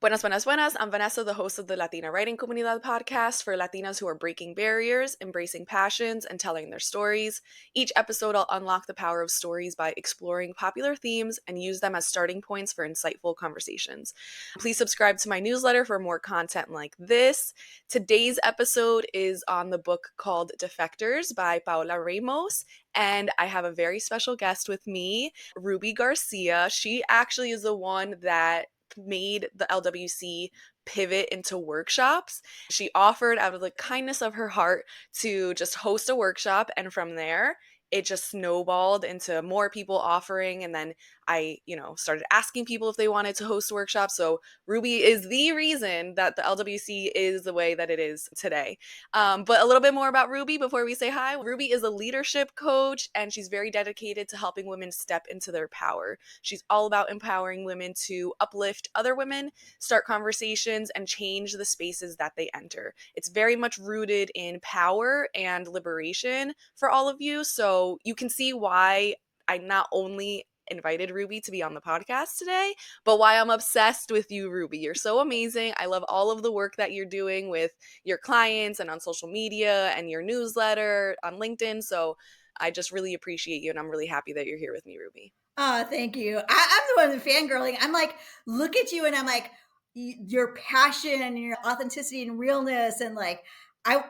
Buenas, buenas, buenas. I'm Vanessa, the host of the Latina Writing Comunidad podcast for Latinas who are breaking barriers, embracing passions, and telling their stories. Each episode, I'll unlock the power of stories by exploring popular themes and use them as starting points for insightful conversations. Please subscribe to my newsletter for more content like this. Today's episode is on the book called Defectors by Paula Ramos, and I have a very special guest with me, Ruby Garcia. She actually is the one that made the LWC pivot into workshops. She offered out of the kindness of her heart to just host a workshop, and from there it just snowballed into more people offering, and then I, started asking people if they wanted to host workshops. So Ruby is the reason that the LWC is the way that it is today. But a little bit more about Ruby before we say hi. Ruby is a leadership coach, and she's very dedicated to helping women step into their power. She's all about empowering women to uplift other women, start conversations, and change the spaces that they enter. It's very much rooted in power and liberation for all of you. So you can see why I not only invited Ruby to be on the podcast today, but why I'm obsessed with you, Ruby. You're so amazing. I love all of the work that you're doing with your clients and on social media and your newsletter on LinkedIn. So I just really appreciate you, and I'm really happy that you're here with me, Ruby. Oh, thank you. I'm the one fangirling. I'm like, look at you, and I'm like, your passion and your authenticity and realness, and like,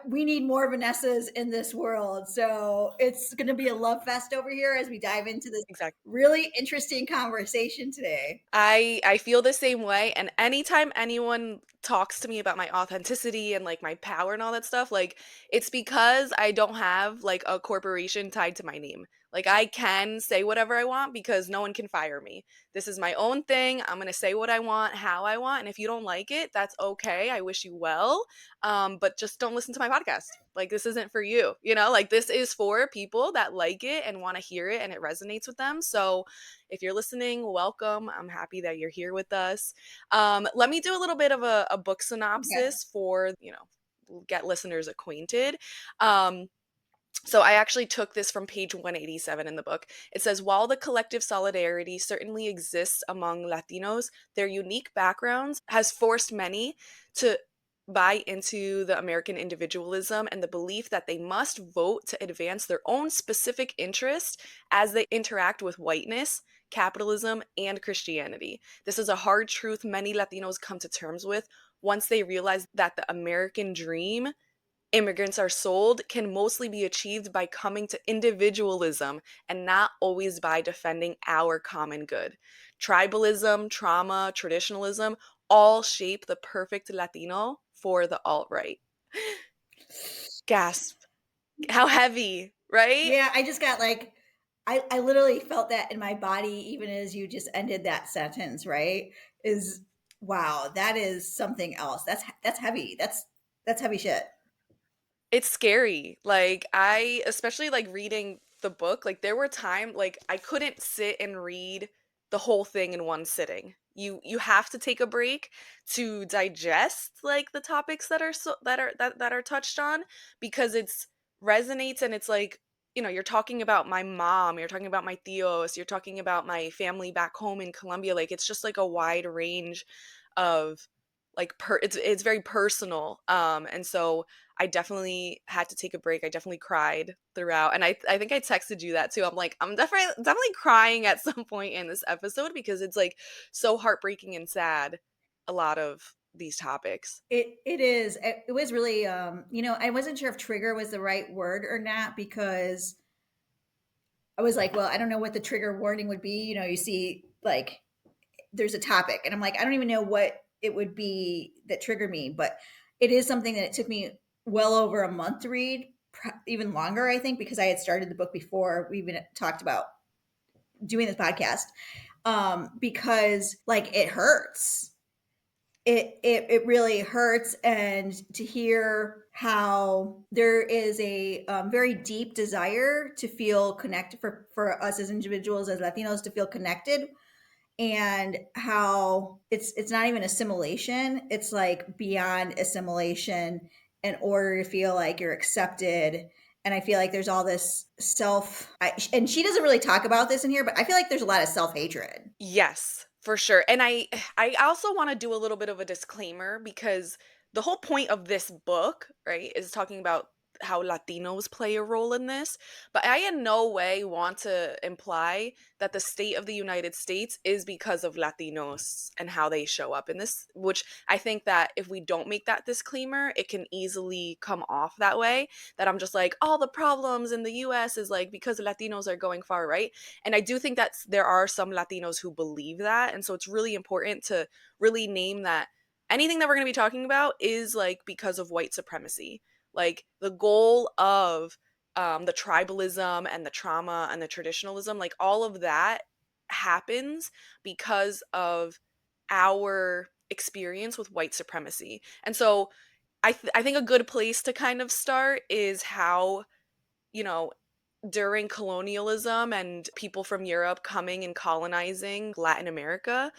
we need more Vanessas in this world. So it's going to be a love fest over here as we dive into this really interesting conversation today. I feel the same way, and anytime anyone talks to me about my authenticity and like my power and all that stuff, like it's because I don't have like a corporation tied to my name. Like I can say whatever I want because no one can fire me. This is my own thing. I'm going to say what I want, how I want, and if you don't like it, that's okay. I wish you well. But just don't listen to my podcast. Like this isn't for you, like this is for people that like it and want to hear it and it resonates with them. So if you're listening, welcome. I'm happy that you're here with us. Let me do a little bit of a book synopsis for, get listeners acquainted. So I actually took this from page 187 in the book. It says, while the collective solidarity certainly exists among Latinos, their unique backgrounds has forced many to buy into the American individualism and the belief that they must vote to advance their own specific interest as they interact with whiteness, capitalism, and Christianity. This is a hard truth many Latinos come to terms with once they realize that the American dream immigrants are sold can mostly be achieved by coming to individualism and not always by defending our common good. Tribalism, trauma, traditionalism all shape the perfect Latino for the alt-right. Gasp. How heavy, right? Yeah, I just got like, I literally felt that in my body, even as you just ended that sentence, right? Wow, that is something else. That's heavy. That's heavy shit. It's scary. Like I especially like reading the book, like there were times like I couldn't sit and read the whole thing in one sitting. You have to take a break to digest like the topics that are that are touched on, because it's resonates, and it's like, you're talking about my mom, you're talking about my tios, you're talking about my family back home in Colombia. Like it's just like a wide range of like it's very personal. And so I definitely had to take a break. I definitely cried throughout. And I think I texted you that too. I'm like, I'm definitely crying at some point in this episode because it's like so heartbreaking and sad, a lot of these topics. It is. It was really I wasn't sure if trigger was the right word or not, because I was like, well, I don't know what the trigger warning would be. You see like there's a topic and I'm like, I don't even know what it would be that triggered me, but it is something that it took me well over a month to read, even longer, I think, because I had started the book before we even talked about doing this podcast. Because like it hurts. It really hurts, and to hear how there is a very deep desire to feel connected for us as individuals, as Latinos, to feel connected, and how it's not even assimilation, it's like beyond assimilation in order to feel like you're accepted. And I feel like there's all this and she doesn't really talk about this in here, but I feel like there's a lot of self-hatred. Yes, For sure. And I also want to do a little bit of a disclaimer because the whole point of this book, right, is talking about how Latinos play a role in this, but I in no way want to imply that the state of the United States is because of Latinos and how they show up in this, which I think that if we don't make that disclaimer, it can easily come off that way, that I'm just like all the problems in the US is like because Latinos are going far right. And I do think that there are some Latinos who believe that. And so it's really important to really name that anything that we're going to be talking about is like because of white supremacy. Like the goal of the tribalism and the trauma and the traditionalism, like all of that happens because of our experience with white supremacy. And so I think a good place to kind of start is how, you know, during colonialism and people from Europe coming and colonizing Latin America,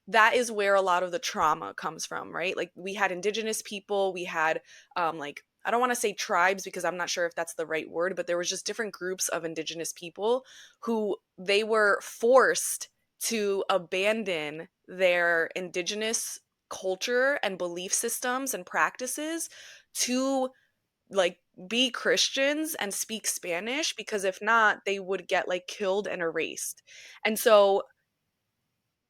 that is where a lot of the trauma comes from, right? Like we had indigenous people, we had like I don't want to say tribes because I'm not sure if that's the right word, but there was just different groups of indigenous people who they were forced to abandon their indigenous culture and belief systems and practices to like be Christians and speak Spanish because if not, they would get like killed and erased. And so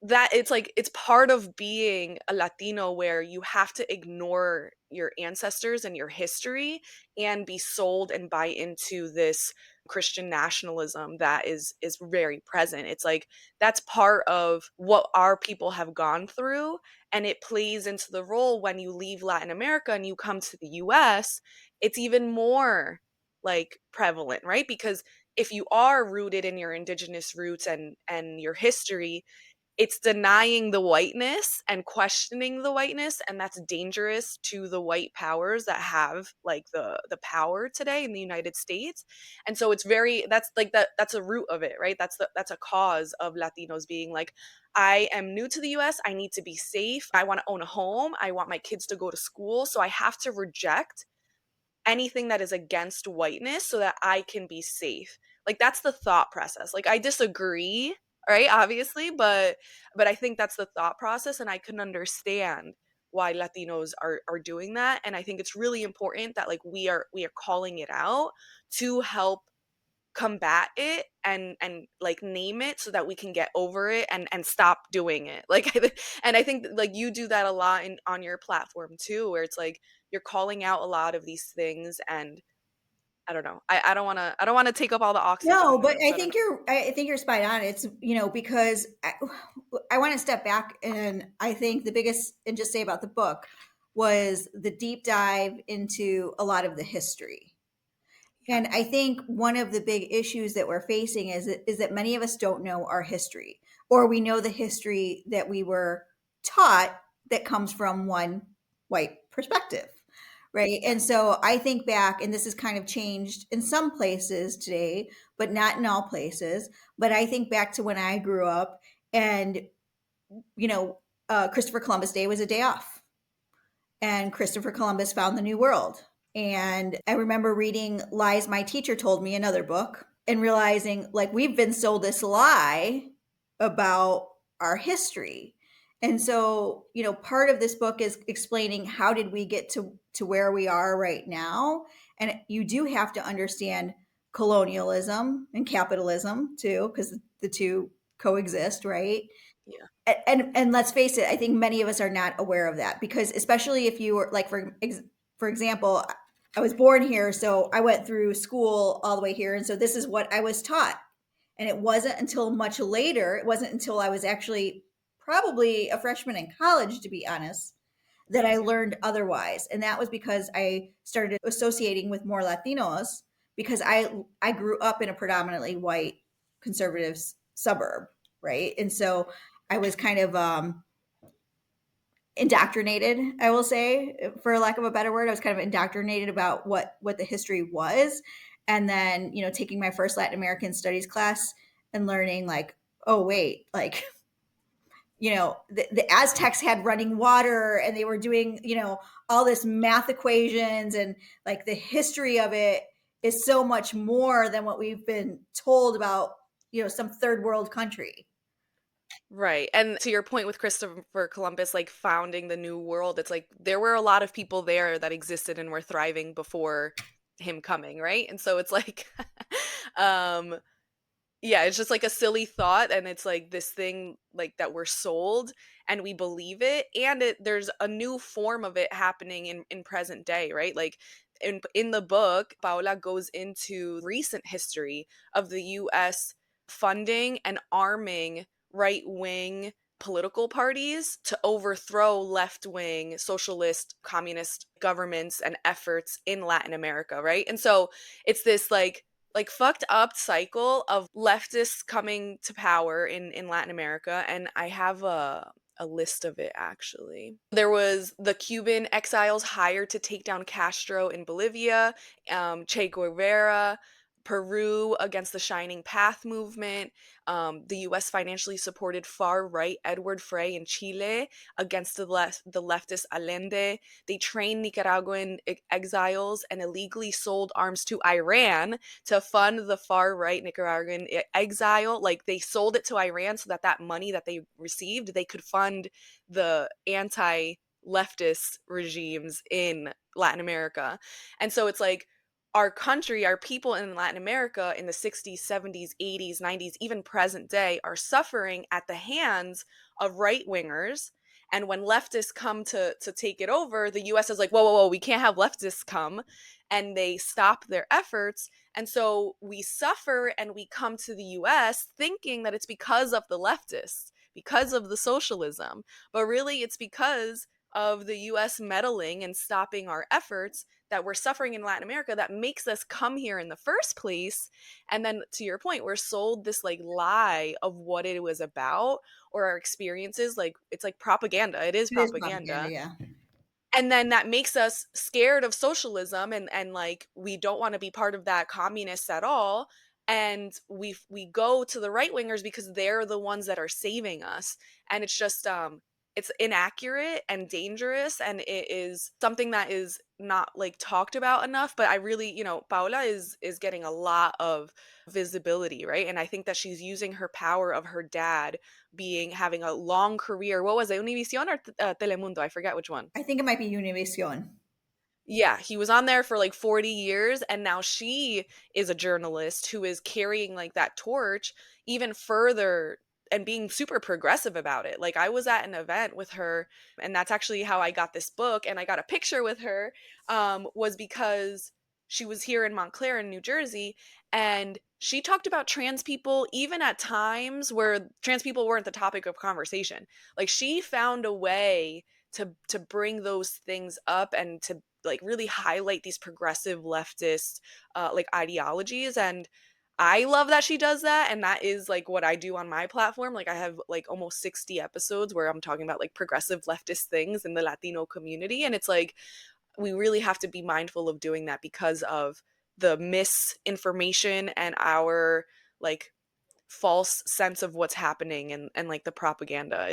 that it's like it's part of being a Latino where you have to ignore your ancestors and your history and be sold and buy into this Christian nationalism that is very present. It's like that's part of what our people have gone through, and it plays into the role when you leave Latin America and you come to the US, it's even more like prevalent, right? Because if you are rooted in your indigenous roots and your history, it's denying the whiteness and questioning the whiteness, and that's dangerous to the white powers that have like the power today in the United States. And so it's very that's like that's a root of it, right? That's a cause of Latinos being like, I am new to the US, I need to be safe, I want to own a home, I want my kids to go to school, so I have to reject anything that is against whiteness so that I can be safe. Like that's the thought process. Like I disagree, right? Obviously, but I think that's the thought process and I can understand why Latinos are doing that, and I think it's really important that like we are calling it out to help combat it and like name it so that we can get over it and stop doing it like and I think like you do that a lot in on your platform too, where it's like you're calling out a lot of these things. And I don't know, I don't want to take up all the oxygen No, in the but room, so I don't know. I think you're spot on. It's, because I want to step back, and I think the biggest and just say about the book was the deep dive into a lot of the history. Yeah. And I think one of the big issues that we're facing is that many of us don't know our history, or we know the history that we were taught that comes from one white perspective, right? And Right. so I think back, and this has kind of changed in some places today, but not in all places. But I think back to when I grew up, and you know, Christopher Columbus Day was a day off, and Christopher Columbus found the New World. And I remember reading Lies My Teacher Told Me, another book, and realizing like we've been sold this lie about our history. And so, part of this book is explaining how did we get to where we are right now. And you do have to understand colonialism and capitalism too, because the two coexist, right? Yeah. And let's face it, I think many of us are not aware of that, because especially if you were like, for example, I was born here, so I went through school all the way here, and so this is what I was taught. And it wasn't until much later, it wasn't until I was actually probably a freshman in college, to be honest, that I Yeah. learned otherwise. And that was because I started associating with more Latinos, because I grew up in a predominantly white conservative suburb, right? And so I was kind of indoctrinated, I will say, for lack of a better word. I was kind of indoctrinated about what the history was. And then, taking my first Latin American studies class and learning like, oh wait, like, the Aztecs had running water, and they were doing, all this math equations, and like the history of it is so much more than what we've been told about, some third world country. Right. And to your point with Christopher Columbus, like founding the New World, it's like there were a lot of people there that existed and were thriving before him coming, right? And so it's like, um, yeah, it's just like a silly thought, and it's like this thing like that we're sold and we believe it, and there's a new form of it happening in present day, right? Like in the book, Paula goes into recent history of the US funding and arming right-wing political parties to overthrow left-wing socialist communist governments and efforts in Latin America, right? And so it's this like fucked up cycle of leftists coming to power in Latin America, and I have a list of it actually. There was the Cuban exiles hired to take down Castro in Bolivia, Che Guevara, Peru against the Shining Path movement. The U.S. financially supported far right Edward Frey in Chile against the leftist Allende. They trained Nicaraguan exiles and illegally sold arms to Iran to fund the far right Nicaraguan exile. Like they sold it to Iran so that that money that they received, they could fund the anti leftist regimes in Latin America. And so it's like our country, our people in Latin America in the 60s, 70s, 80s, 90s, even present day are suffering at the hands of right wingers. And when leftists come to take it over, the US is like, whoa, whoa, whoa, we can't have leftists come. And they stop their efforts. And so we suffer and we come to the US thinking that it's because of the leftists, because of the socialism. But really, it's because of the US meddling and stopping our efforts that we're suffering in Latin America that makes us come here in the first place. And then to your point, we're sold this like lie of what it was about or our experiences. Like it's like propaganda. It is It is propaganda, propaganda, yeah. and then that makes us scared of socialism, and like we don't want to be part of that communists at all, and we go to the right wingers because they're the ones that are saving us. And it's just it's inaccurate and dangerous, and it is something that is not like talked about enough. But I really, Paula is getting a lot of visibility, right? And I think that she's using her power of her dad being having a long career. What was it, Univision or Telemundo? I forget which one. I think it might be Univision. Yeah, he was on there for like 40 years, and now she is a journalist who is carrying like that torch even further and being super progressive about it. Like I was at an event with her, and that's actually how I got this book and I got a picture with her, was because she was here in Montclair in New Jersey, and she talked about trans people even at times where trans people weren't the topic of conversation. Like she found a way to bring those things up and to like really highlight these progressive leftist like ideologies. And I love that she does that, and that is like what I do on my platform. Like I have like almost 60 episodes where I'm talking about like progressive leftist things in the Latino community, and it's like we really have to be mindful of doing that because of the misinformation and our like false sense of what's happening, and like the propaganda.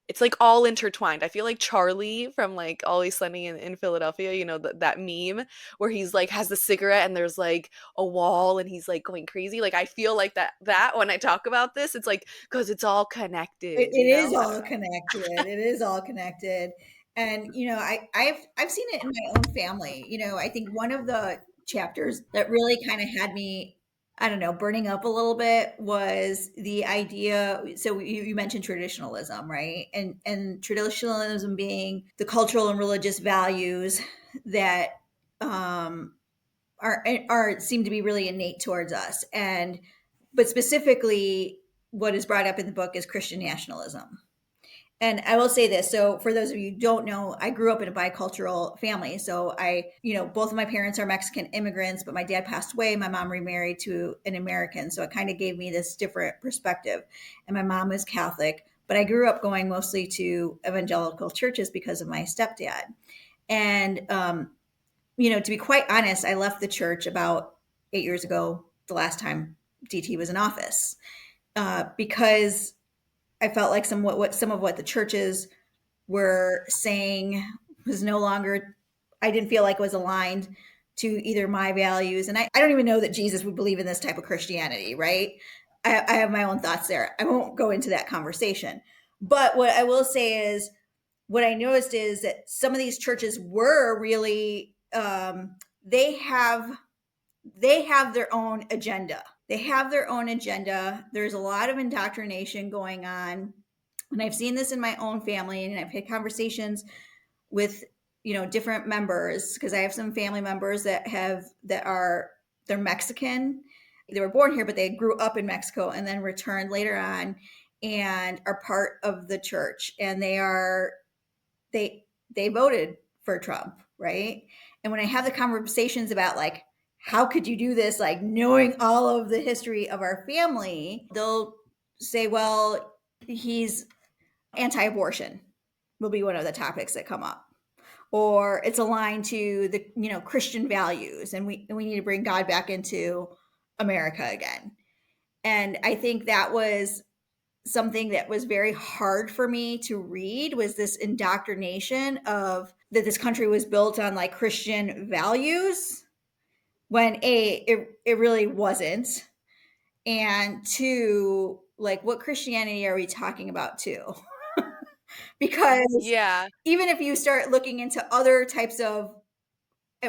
It's like all intertwined. I feel like Charlie from like Always Sunny in Philadelphia, that meme where he's like has the cigarette and there's like a wall and he's like going crazy. Like I feel like that when I talk about this, it's like because it's all It, connected, it is I don't all know. connected. It is all connected. And I've seen it in my own family. I think one of the chapters that really kind of had me, I don't know, burning up a little bit was the idea. So you mentioned traditionalism, right? And traditionalism being the cultural and religious values that um, are seem to be really innate towards us. And but specifically, what is brought up in the book is Christian nationalism. And I will say this. So, for those of you who don't know, I grew up in a bicultural family. So, both of my parents are Mexican immigrants, but my dad passed away. My mom remarried to an American. So, it kind of gave me this different perspective. And my mom is Catholic, but I grew up going mostly to evangelical churches because of my stepdad. And, to be quite honest, I left the church about 8 years ago, the last time DT was in office, because I felt like some of what the churches were saying was no longer, I didn't feel like was aligned to either my values. And I don't even know that Jesus would believe in this type of Christianity, right? I have my own thoughts there. I won't go into that conversation. But what I will say is, what I noticed is that some of these churches were really, they have their own agenda. They have their own agenda. There's a lot of indoctrination going on. And I've seen this in my own family, and I've had conversations with, different members, because I have some family members they're Mexican. They were born here, but they grew up in Mexico and then returned later on and are part of the church. And they voted for Trump, right? And when I have the conversations about, like, how could you do this, like, knowing all of the history of our family, they'll say, well, he's anti-abortion, will be one of the topics that come up, or it's aligned to the, Christian values, and we need to bring God back into America again. And I think that was something that was very hard for me to read, was this indoctrination of that this country was built on, like, Christian values, when it really wasn't. And two, like, what Christianity are we talking about too? Because Yeah. even if you start looking into other types of,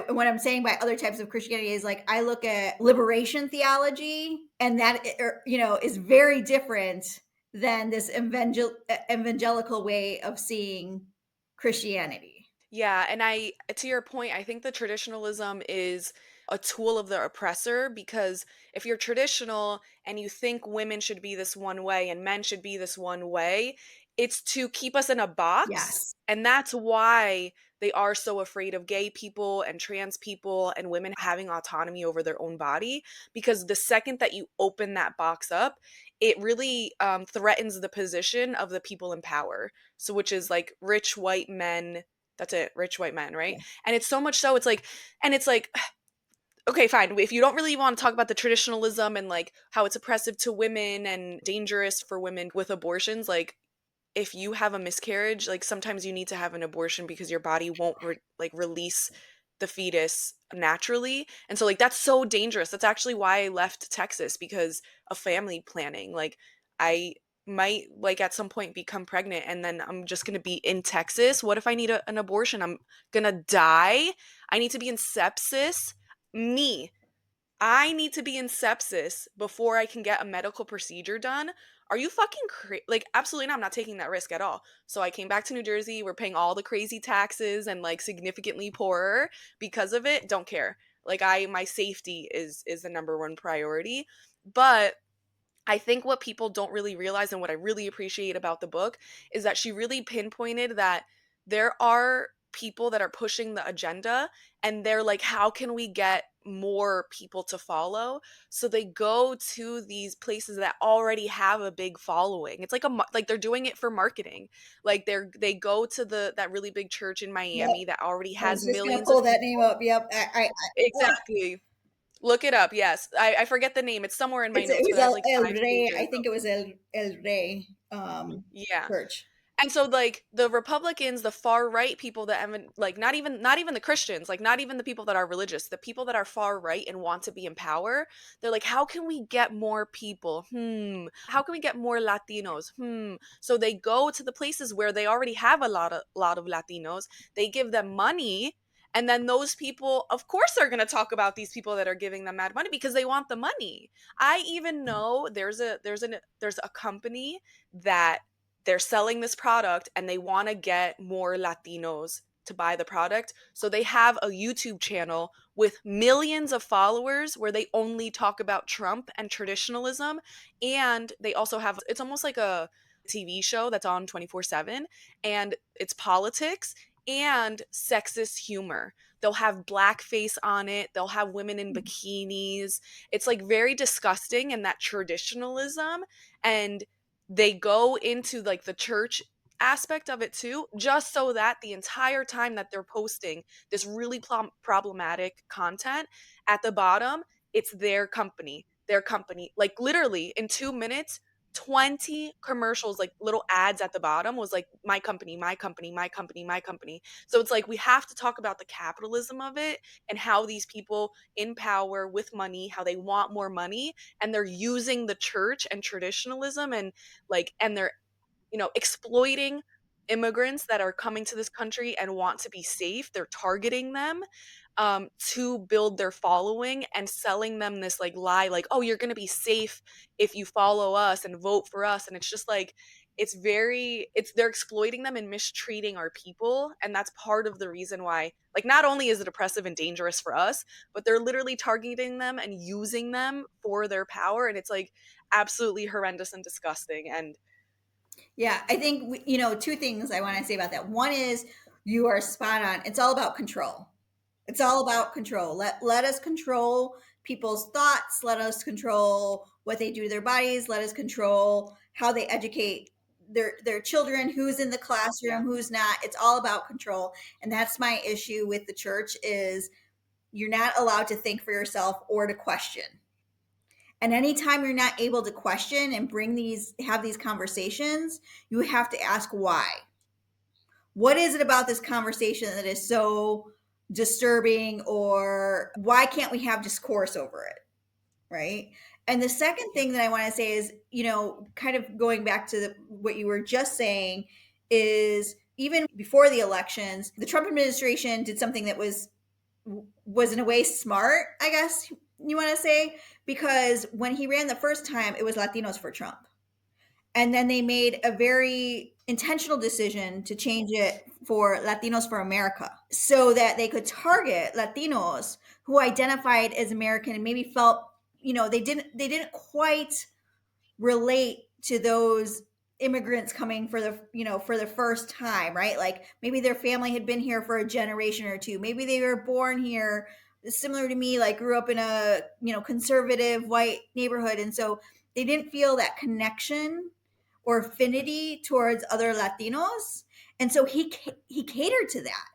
what I'm saying by other types of Christianity is, like, I look at liberation theology, and that, is very different than this evangelical way of seeing Christianity. Yeah, and to your point, I think the traditionalism is a tool of the oppressor, because if you're traditional and you think women should be this one way and men should be this one way, it's to keep us in a box. Yes. And that's why they are so afraid of gay people and trans people and women having autonomy over their own body, because the second that you open that box up, it really threatens the position of the people in power. So, which is like rich white men. That's it, rich white men, right? Yeah. And it's so much so, it's like, okay, fine. If you don't really want to talk about the traditionalism and like how it's oppressive to women and dangerous for women with abortions, like if you have a miscarriage, like sometimes you need to have an abortion because your body won't release the fetus naturally. And so like that's so dangerous. That's actually why I left Texas, because of family planning. Like I might like at some point become pregnant and then I'm just going to be in Texas. What if I need an abortion? I'm going to die. I need to be in sepsis. Me, I need to be in sepsis before I can get a medical procedure done. Are you fucking crazy? Like, absolutely not. I'm not taking that risk at all. So I came back to New Jersey. We're paying all the crazy taxes and like significantly poorer because of it. Don't care. Like, my safety is the number one priority. But I think what people don't really realize, and what I really appreciate about the book, is that she really pinpointed that there are people that are pushing the agenda, and they're like, how can we get more people to follow? So they go to these places that already have a big following. It's like like they're doing it for marketing. Like they go to that really big church in Yep. Miami that already I has was just gonna millions of pull that name people. up. Yep. Exactly. Look it up. Yes. I forget the name. It's somewhere in my It notes, was but it has like El 5 Rey. I pages. think it was El Rey, Yeah. church. And so like the Republicans, the far right people that haven't like not even the Christians, like not even the people that are religious, the people that are far right and want to be in power, they're like, how can we get more people? How can we get more Latinos? So they go to the places where they already have a lot of Latinos. They give them money, and then those people, of course, are going to talk about these people that are giving them mad money because they want the money. I even know there's a company that they're selling this product and they want to get more Latinos to buy the product. So they have a YouTube channel with millions of followers where they only talk about Trump and traditionalism. And they also have, it's almost like a TV show that's on 24/7, and it's politics and sexist humor. They'll have blackface on it, they'll have women in bikinis. It's like very disgusting, and that traditionalism, and they go into like the church aspect of it too, just so that the entire time that they're posting this really problematic content, at the bottom it's their company, like literally in 2 minutes 20 commercials, like little ads at the bottom was like, my company, my company, my company, my company. So it's like we have to talk about the capitalism of it and how these people in power with money, how they want more money, and they're using the church and traditionalism and like, and they're, exploiting immigrants that are coming to this country and want to be safe. They're targeting them to build their following and selling them this like lie, like, oh, you're going to be safe if you follow us and vote for us. And it's just like, they're exploiting them and mistreating our people. And that's part of the reason why, like, not only is it oppressive and dangerous for us, but they're literally targeting them and using them for their power. And it's like absolutely horrendous and disgusting. And Yeah, I think two things I want to say about that. One is you are spot on. It's all about control. It's all about control. Let us control people's thoughts. Let us control what they do to their bodies. Let us control how they educate their children. Who's in the yeah, classroom? Who's not? It's all about control. And that's my issue with the church is you're not allowed to think for yourself or to question. And anytime you're not able to question and have these conversations, you have to ask why. What is it about this conversation that is so disturbing, or why can't we have discourse over it? Right. And the second yeah, thing that I want to say is, kind of going back to what you were just saying, is even before the elections, the Trump administration did something that was in a way smart, I guess you want to say, because when he ran the first time, it was Latinos for Trump. And then they made a very intentional decision to change it for Latinos for America so that they could target Latinos who identified as American and maybe felt, they didn't quite relate to those immigrants coming for the first time, right? Like maybe their family had been here for a generation or two. Maybe they were born here similar to me, like grew up in a, conservative white neighborhood, and so they didn't feel that connection or affinity towards other Latinos. And so he catered to that.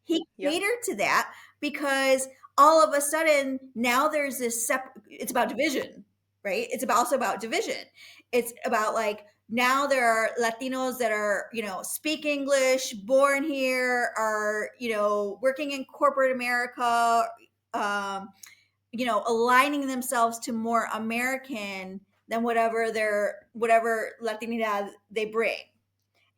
He yep, catered to that because all of a sudden now there's it's about division, right? It's also about division. It's about like now there are Latinos that are, speak English, born here, are, working in corporate America, um, aligning themselves to more American than whatever Latinidad they bring.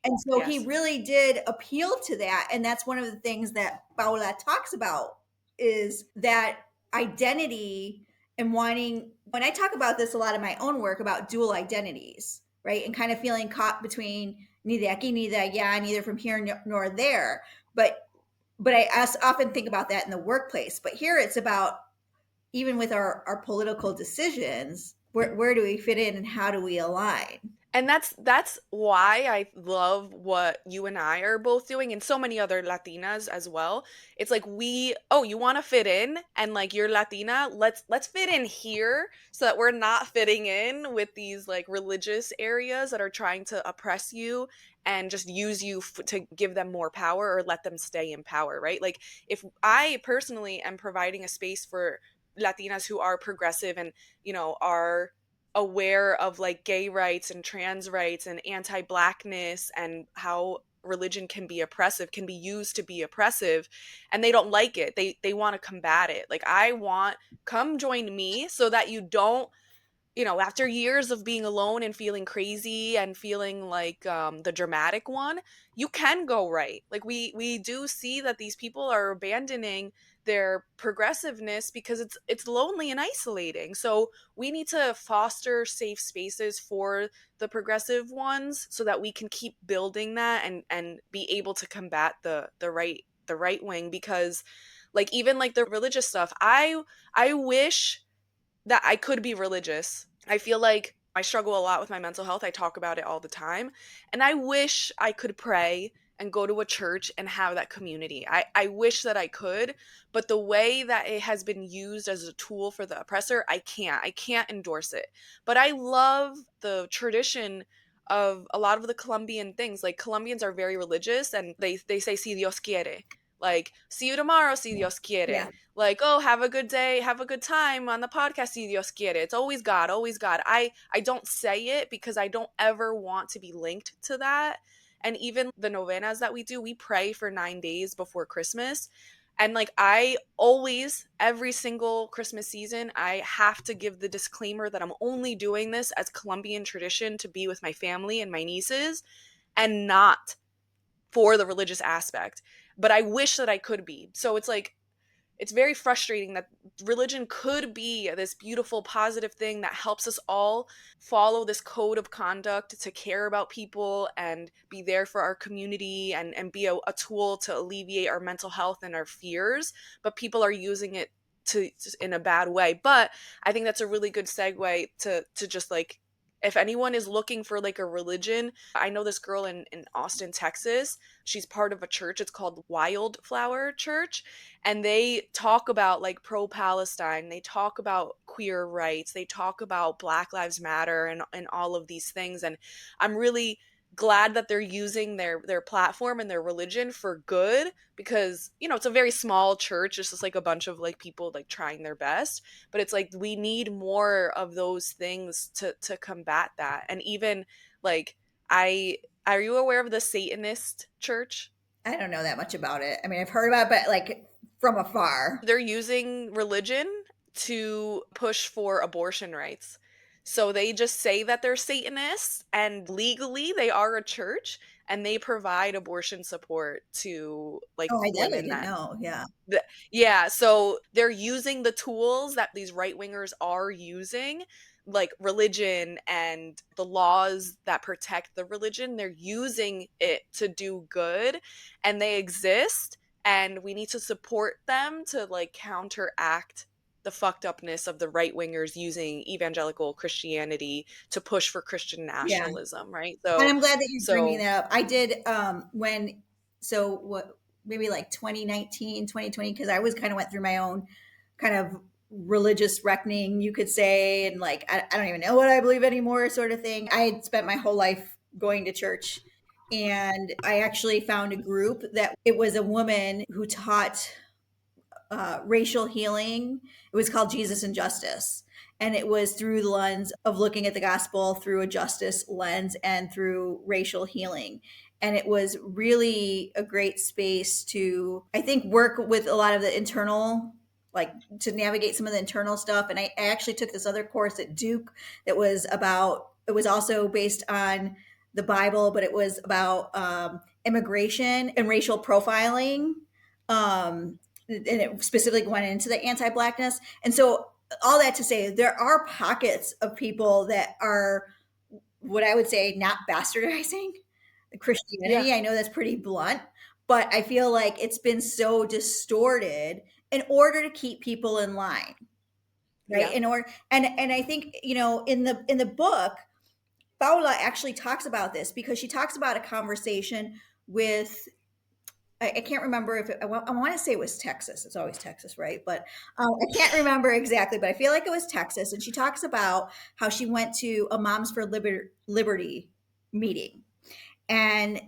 And so he yes. really did appeal to that. And that's one of the things that Paula talks about is that identity and wanting, when I talk about this a lot in my own work about dual identities, right? And kind of feeling caught between ni de aquí, ni de allá, neither from here nor there. But I often think about that in the workplace. But here it's about even with our political decisions, where do we fit in and how do we align? And that's why I love what you and I are both doing and so many other Latinas as well. It's like oh, you want to fit in and like you're Latina, let's fit in here so that we're not fitting in with these like religious areas that are trying to oppress you and just use you to give them more power or let them stay in power, right? Like if I personally am providing a space for Latinas who are progressive and, are aware of like gay rights and trans rights and anti-blackness and how religion can be oppressive, can be used to be oppressive, and they don't like it, they want to combat it. Like I want, come join me so that you don't, after years of being alone and feeling crazy and feeling like the dramatic one, you can go right. Like we do see that these people are abandoning their progressiveness because it's lonely and isolating. So we need to foster safe spaces for the progressive ones so that we can keep building that and be able to combat the right wing. Because like even like the religious stuff, I wish that I could be religious. I feel like I struggle a lot with my mental health. I talk about it all the time. And I wish I could pray and go to a church and have that community. I wish that I could, but the way that it has been used as a tool for the oppressor, I can't. I can't endorse it. But I love the tradition of a lot of the Colombian things. Like Colombians are very religious and they say si Dios quiere. Like, see you tomorrow, si Yeah. Dios quiere. Yeah. Like, oh, have a good day, have a good time on the podcast, si Dios quiere. It's always God, always God. I don't say it because I don't ever want to be linked to that. And even the novenas that we do, we pray for 9 days before Christmas. And like, I always, every single Christmas season, I have to give the disclaimer that I'm only doing this as Colombian tradition to be with my family and my nieces, and not for the religious aspect. But I wish that I could be. So it's like, it's very frustrating that religion could be this beautiful, positive thing that helps us all follow this code of conduct to care about people and be there for our community, and be a tool to alleviate our mental health and our fears. But people are using it to in a bad way. But I think that's a really good segue to just like, if anyone is looking for like a religion, I know this girl in Austin, Texas. She's part of a church. It's called Wildflower Church, and they talk about like pro Palestine, they talk about queer rights, they talk about Black Lives Matter, and all of these things. And I'm really glad that they're using their platform and their religion for good, because it's a very small church. It's just like a bunch of like people like trying their best. But it's like, we need more of those things to combat that. And even like, I are you aware of the Satanist church? I don't know that much about it. I mean, I've heard about it, but like from afar. They're using religion to push for abortion rights. So they just say that they're Satanists, and legally they are a church, and they provide abortion support to like Oh, I women didn't that know. Yeah. yeah, so they're using the tools that these right wingers are using, like religion and the laws that protect the religion. They're using it to do good, and they exist, and we need to support them to like counteract the fucked upness of the right wingers using evangelical Christianity to push for Christian Yeah. nationalism, right? And So I'm glad that you're bringing so that up. I did when so what maybe like 2019, 2020, because I was kind of went through my own kind of religious reckoning, you could say, and like I don't even know what I believe anymore, sort of thing. I had spent my whole life going to church, and I actually found a group that it was a woman who taught racial healing. It was called Jesus and Justice. And it was through the lens of looking at the gospel through a justice lens and through racial healing. And it was really a great space to, I think, work with a lot of the internal, like to navigate some of the internal stuff. And I actually took this other course at Duke that was about, it was also based on the Bible, but it was about immigration and racial profiling. And it specifically went into the anti-blackness. And so all that to say, there are pockets of people that are what I would say not bastardizing yeah, Christianity. I know that's pretty blunt, but I feel like it's been so distorted in order to keep people in line, right? yeah, In order, and I think in the book, Paula actually talks about this because she talks about a conversation with I can't remember if I want to say it was Texas. It's always Texas, right? But I can't remember exactly, but I feel like it was Texas. And she talks about how she went to a Moms for Liberty meeting. And,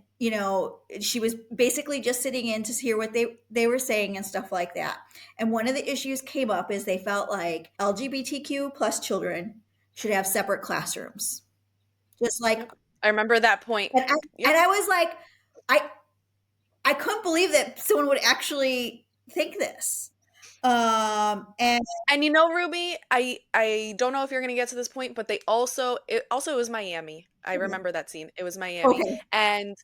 she was basically just sitting in to hear what they were saying and stuff like that. And one of the issues came up is they felt like LGBTQ plus children should have separate classrooms. Just like, yep. I remember that point. and I, and Yep. I was like, I, I couldn't believe that someone would actually think this. And And Ruby, I don't know if you're gonna get to this point, but it was Miami. I remember that scene. It was Miami. okay.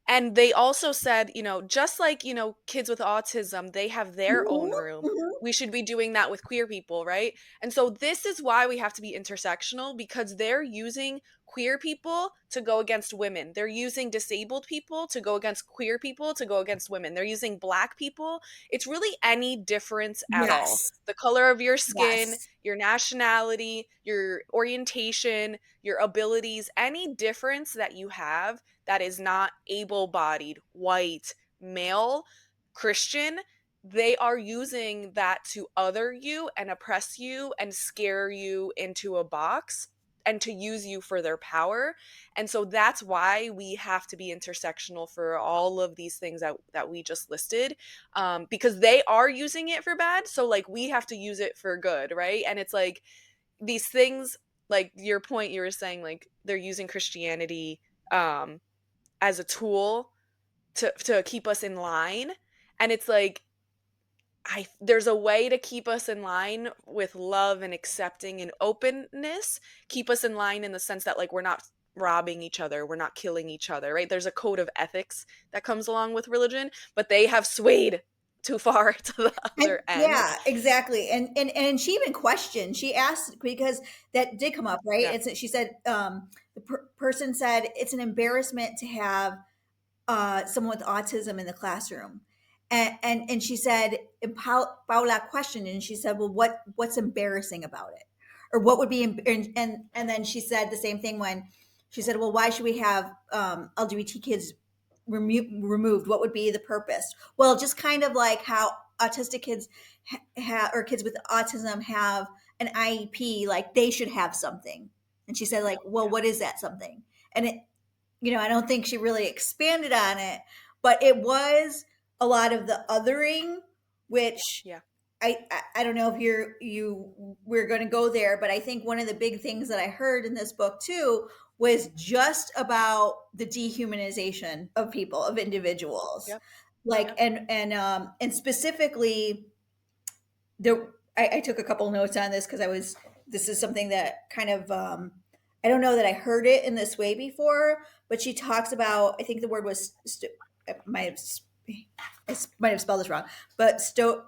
And they also said, just like, kids with autism, they have their own Mhm, room. mhm. We should be doing that with queer people, right? And so this is why we have to be intersectional, because they're using queer people to go against women. They're using disabled people to go against queer people to go against women. They're using black people. It's really any difference at all. Yes, The color of your skin, yes, your nationality, your orientation, your abilities, any difference that you have that is not able bodied, white, male, Christian, they are using that to other you and oppress you and scare you into a box. and to use you for their power. And so that's why we have to be intersectional for all of these things that we just listed, because they are using it for bad. So like we have to use it for good, right? And it's like these things, like your point, you were saying like they're using Christianity as a tool to keep us in line. And it's like there's a way to keep us in line with love and accepting and openness, keep us in line in the sense that like we're not robbing each other, we're not killing each other, right? There's a code of ethics that comes along with religion, but they have swayed too far to the And other end. yeah, exactly. And she even questioned. She asked because that did come up, right? Yeah. She said the person said it's an embarrassment to have someone with autism in the classroom. And she said, and Paula questioned, and she said, well, what's embarrassing about it? Or what would be, and then she said the same thing when she said, well, why should we have LGBT kids removed? What would be the purpose? Well, just kind of like how autistic kids or kids with autism have an IEP, like they should have something. And she said, like, well, Yeah. what is that something? And I don't think she really expanded on it, but it was a lot of the othering, which Yeah. I don't know if we're going to go there, but I think one of the big things that I heard in this book too was just about the dehumanization of people, of individuals, Yep. like Yep. and specifically there. I took a couple notes on this because this is something that kind of I don't know that I heard it in this way before, but she talks about, I think the word was I might have spelled this wrong, but sto,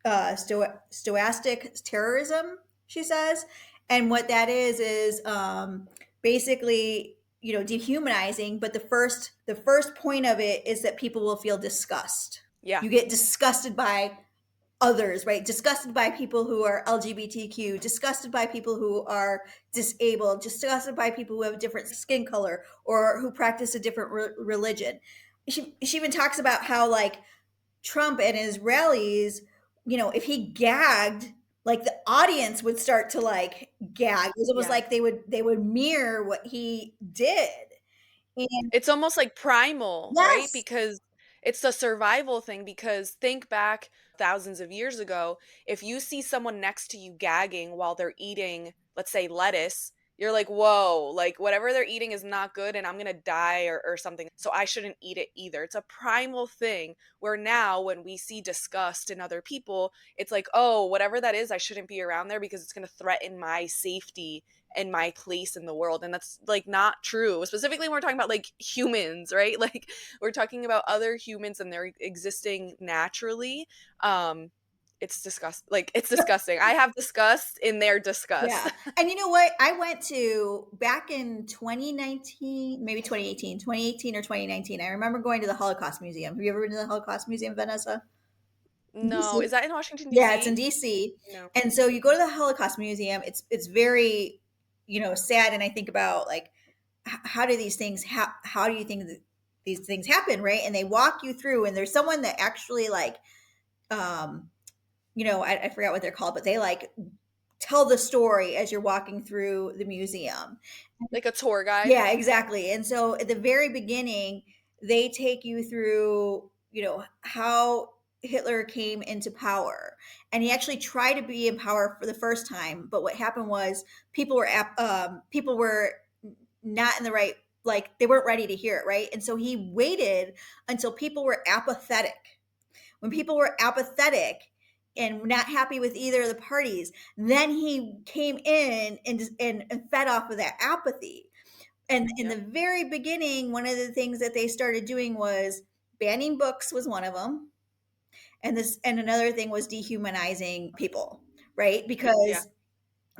stochastic terrorism, she says. And what that is basically, dehumanizing, but the first point of it is that people will feel disgust. Yeah. You get disgusted by others, right? Disgusted by people who are LGBTQ, disgusted by people who are disabled, disgusted by people who have a different skin color or who practice a different religion. She even talks about how, like, Trump and his rallies, if he gagged, like the audience would start to like gag. It was almost Yeah. like they would mirror what he did. And It's almost like primal, right? yes, Because it's a survival thing. Because think back thousands of years ago, if you see someone next to you gagging while they're eating, let's say lettuce, you're like, whoa, like whatever they're eating is not good and I'm gonna die or something. So I shouldn't eat it either. It's a primal thing where now when we see disgust in other people, it's like, oh, whatever that is, I shouldn't be around there because it's gonna threaten my safety and my place in the world. And that's like not true, specifically when we're talking about like humans, right? Like we're talking about other humans and they're existing naturally. It's it's disgusting. I have disgust in their disgust. yeah. And you know what? I went to back in 2019, maybe 2018 or 2019. I remember going to the Holocaust Museum. Have you ever been to the Holocaust Museum, Vanessa? In No, DC? is that in Washington Yeah, it's in DC? DC. No. And so you go to the Holocaust Museum. It's very, sad. And I think about, like, how do these things how do you think that these things happen, right? And they walk you through, and there's someone that actually, like, um, I forgot what they're called, but they like tell the story as you're walking through the museum. Like a tour guide? Yeah, exactly. And so at the very beginning, they take you through, how Hitler came into power. And he actually tried to be in power for the first time, but what happened was people were not in the right, like, they weren't ready to hear it, right? And so he waited until people were apathetic. When people were apathetic and not happy with either of the parties, then he came in and fed off of that apathy. And in the Yep. very beginning, one of the things that they started doing was banning books was one of them. And another thing was dehumanizing people, right? Yeah. Because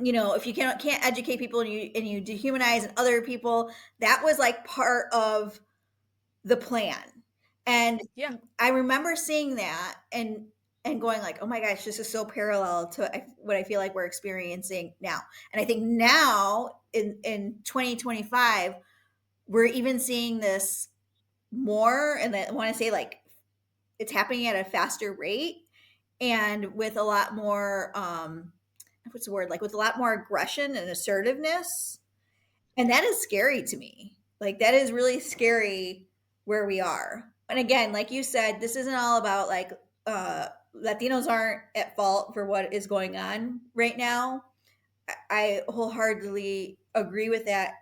if you can't educate people and you dehumanize other people, that was like part of the plan. And Yeah. I remember seeing that and going like, oh my gosh, this is so parallel to what I feel like we're experiencing now. And I think now in 2025, we're even seeing this more. And I want to say, like, it's happening at a faster rate and with a lot more, what's the word, like with a lot more aggression and assertiveness. And that is scary to me. Like that is really scary where we are. And again, like you said, this isn't all about like Latinos aren't at fault for what is going on right now. I wholeheartedly agree with that.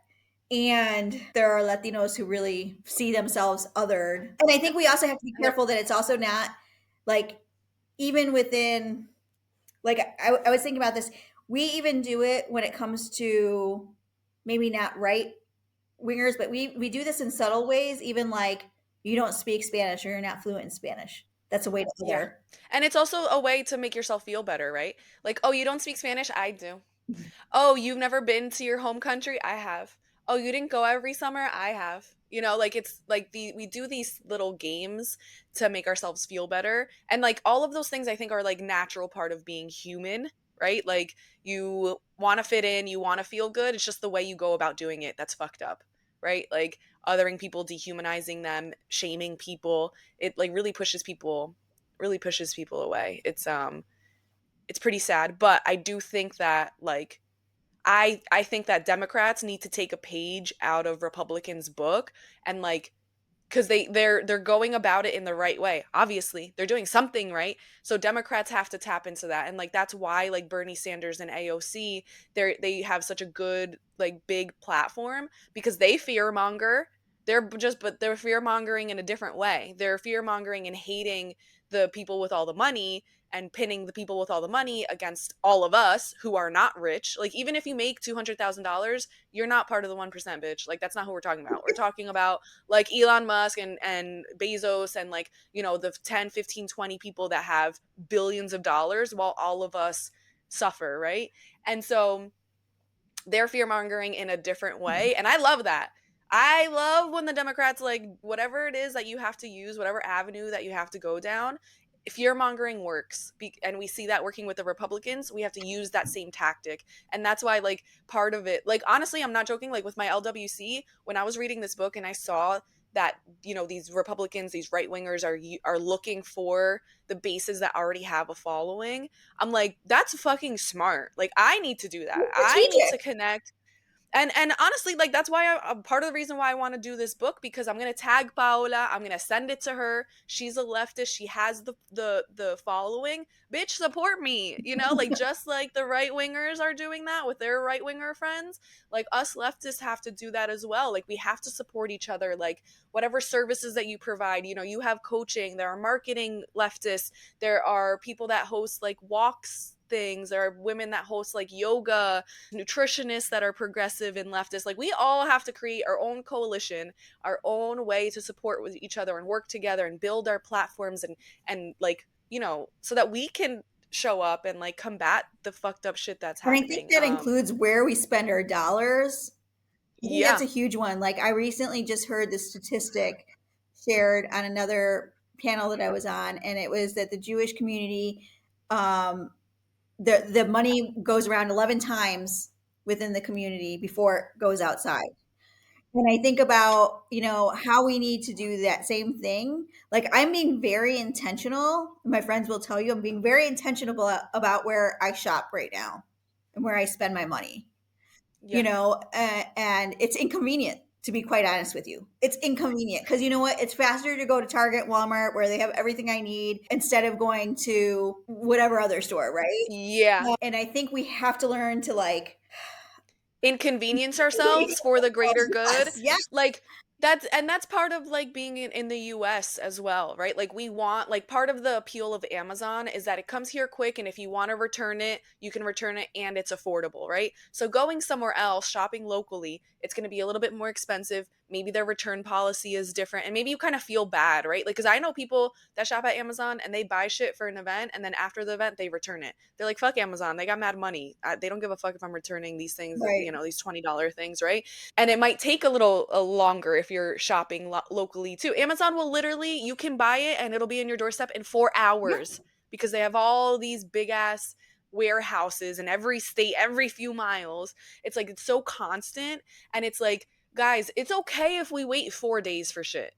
And there are Latinos who really see themselves othered. And I think we also have to be careful that it's also not like, even within, like, I was thinking about this. We even do it when it comes to maybe not right wingers, but we do this in subtle ways, even like you don't speak Spanish or you're not fluent in Spanish. That's a way to Yeah. other. And it's also a way to make yourself feel better, right? Like, oh, you don't speak Spanish? I do. Oh, you've never been to your home country? I have. Oh, you didn't go every summer? I have. You know, like it's like we do these little games to make ourselves feel better. And like all of those things I think are like natural part of being human, right? Like you want to fit in, you want to feel good. It's just the way you go about doing it that's fucked up, right? Like othering people, dehumanizing them, shaming people. It like really pushes people away. It's pretty sad, but I do think that like I think that Democrats need to take a page out of Republicans' book and like because they're going about it in the right way. Obviously they're doing something right, so Democrats have to tap into that. And like that's why like Bernie Sanders and AOC, they have such a good like big platform because they fear monger. But they're fear mongering in a different way. They're fear mongering and hating the people with all the money and pinning the people with all the money against all of us who are not rich. Like even if you make $200,000, you're not part of the 1%, bitch. Like that's not who we're talking about. We're talking about like Elon Musk and Bezos and like, you know, the 10, 15, 20 people that have billions of dollars while all of us suffer, right? And so they're fear mongering in a different way. And I love that. I love when the Democrats, like, whatever it is that you have to use, whatever avenue that you have to go down, fear mongering works. And we see that working with the Republicans. We have to use that same tactic. And that's why, like, part of it, like, honestly, I'm not joking. Like, with my LWC, when I was reading this book and I saw that, you know, these Republicans, these right wingers are looking for the bases that already have a following. I'm like, that's fucking smart. Like, I need to do that. I need to Strategic. connect and honestly, like that's why part of the reason why I want to do this book because I'm gonna tag Paola. I'm gonna send it to her. She's a leftist. She has the following. Bitch, support me. You know, like just like the right wingers are doing that with their right winger friends. Like us leftists have to do that as well. Like we have to support each other. Like whatever services that you provide. You know, you have coaching. There are marketing leftists. There are people that host like walks things. There are women that host like yoga, nutritionists that are progressive and leftist. Like we all have to create our own coalition, our own way to support with each other and work together and build our platforms and like, you know, so that we can show up and like combat the fucked up shit that's And I think happening. that includes where we spend our dollars. I think that's Yeah. a huge one. Like I recently just heard the statistic shared on another panel that I was on, and it was that the Jewish community, um, the money goes around 11 times within the community before it goes outside. And I think about, you know, how we need to do that same thing. Like I'm being very intentional. My friends will tell you I'm being very intentional about where I shop right now and where I spend my money. You Yeah. know, and it's inconvenient to be quite honest with you. It's inconvenient because you know what? It's faster to go to Target, Walmart, where they have everything I need instead of going to whatever other store, right? Yeah. And I think we have to learn to like Inconvenience ourselves for the greater good. yes, yes, Like that's part of like being in the US as well, right? Like we want like part of the appeal of Amazon is that it comes here quick and if you want to return it, you can return it and it's affordable, right? So going somewhere else, shopping locally, it's going to be a little bit more expensive. Maybe their return policy is different and maybe you kind of feel bad, right? Like cuz I know people that shop at Amazon and they buy shit for an event and then after the event they return it. They're like, fuck Amazon. They got mad money. They don't give a fuck if I'm returning these things, you right. know, these $20 things, right? And it might take a little longer if you're shopping locally too. Amazon will literally, you can buy it and it'll be in your doorstep in 4 hours because they have all these big ass warehouses in every state, every few miles. It's like, it's so constant. And it's like, guys, it's okay if we wait 4 days for shit.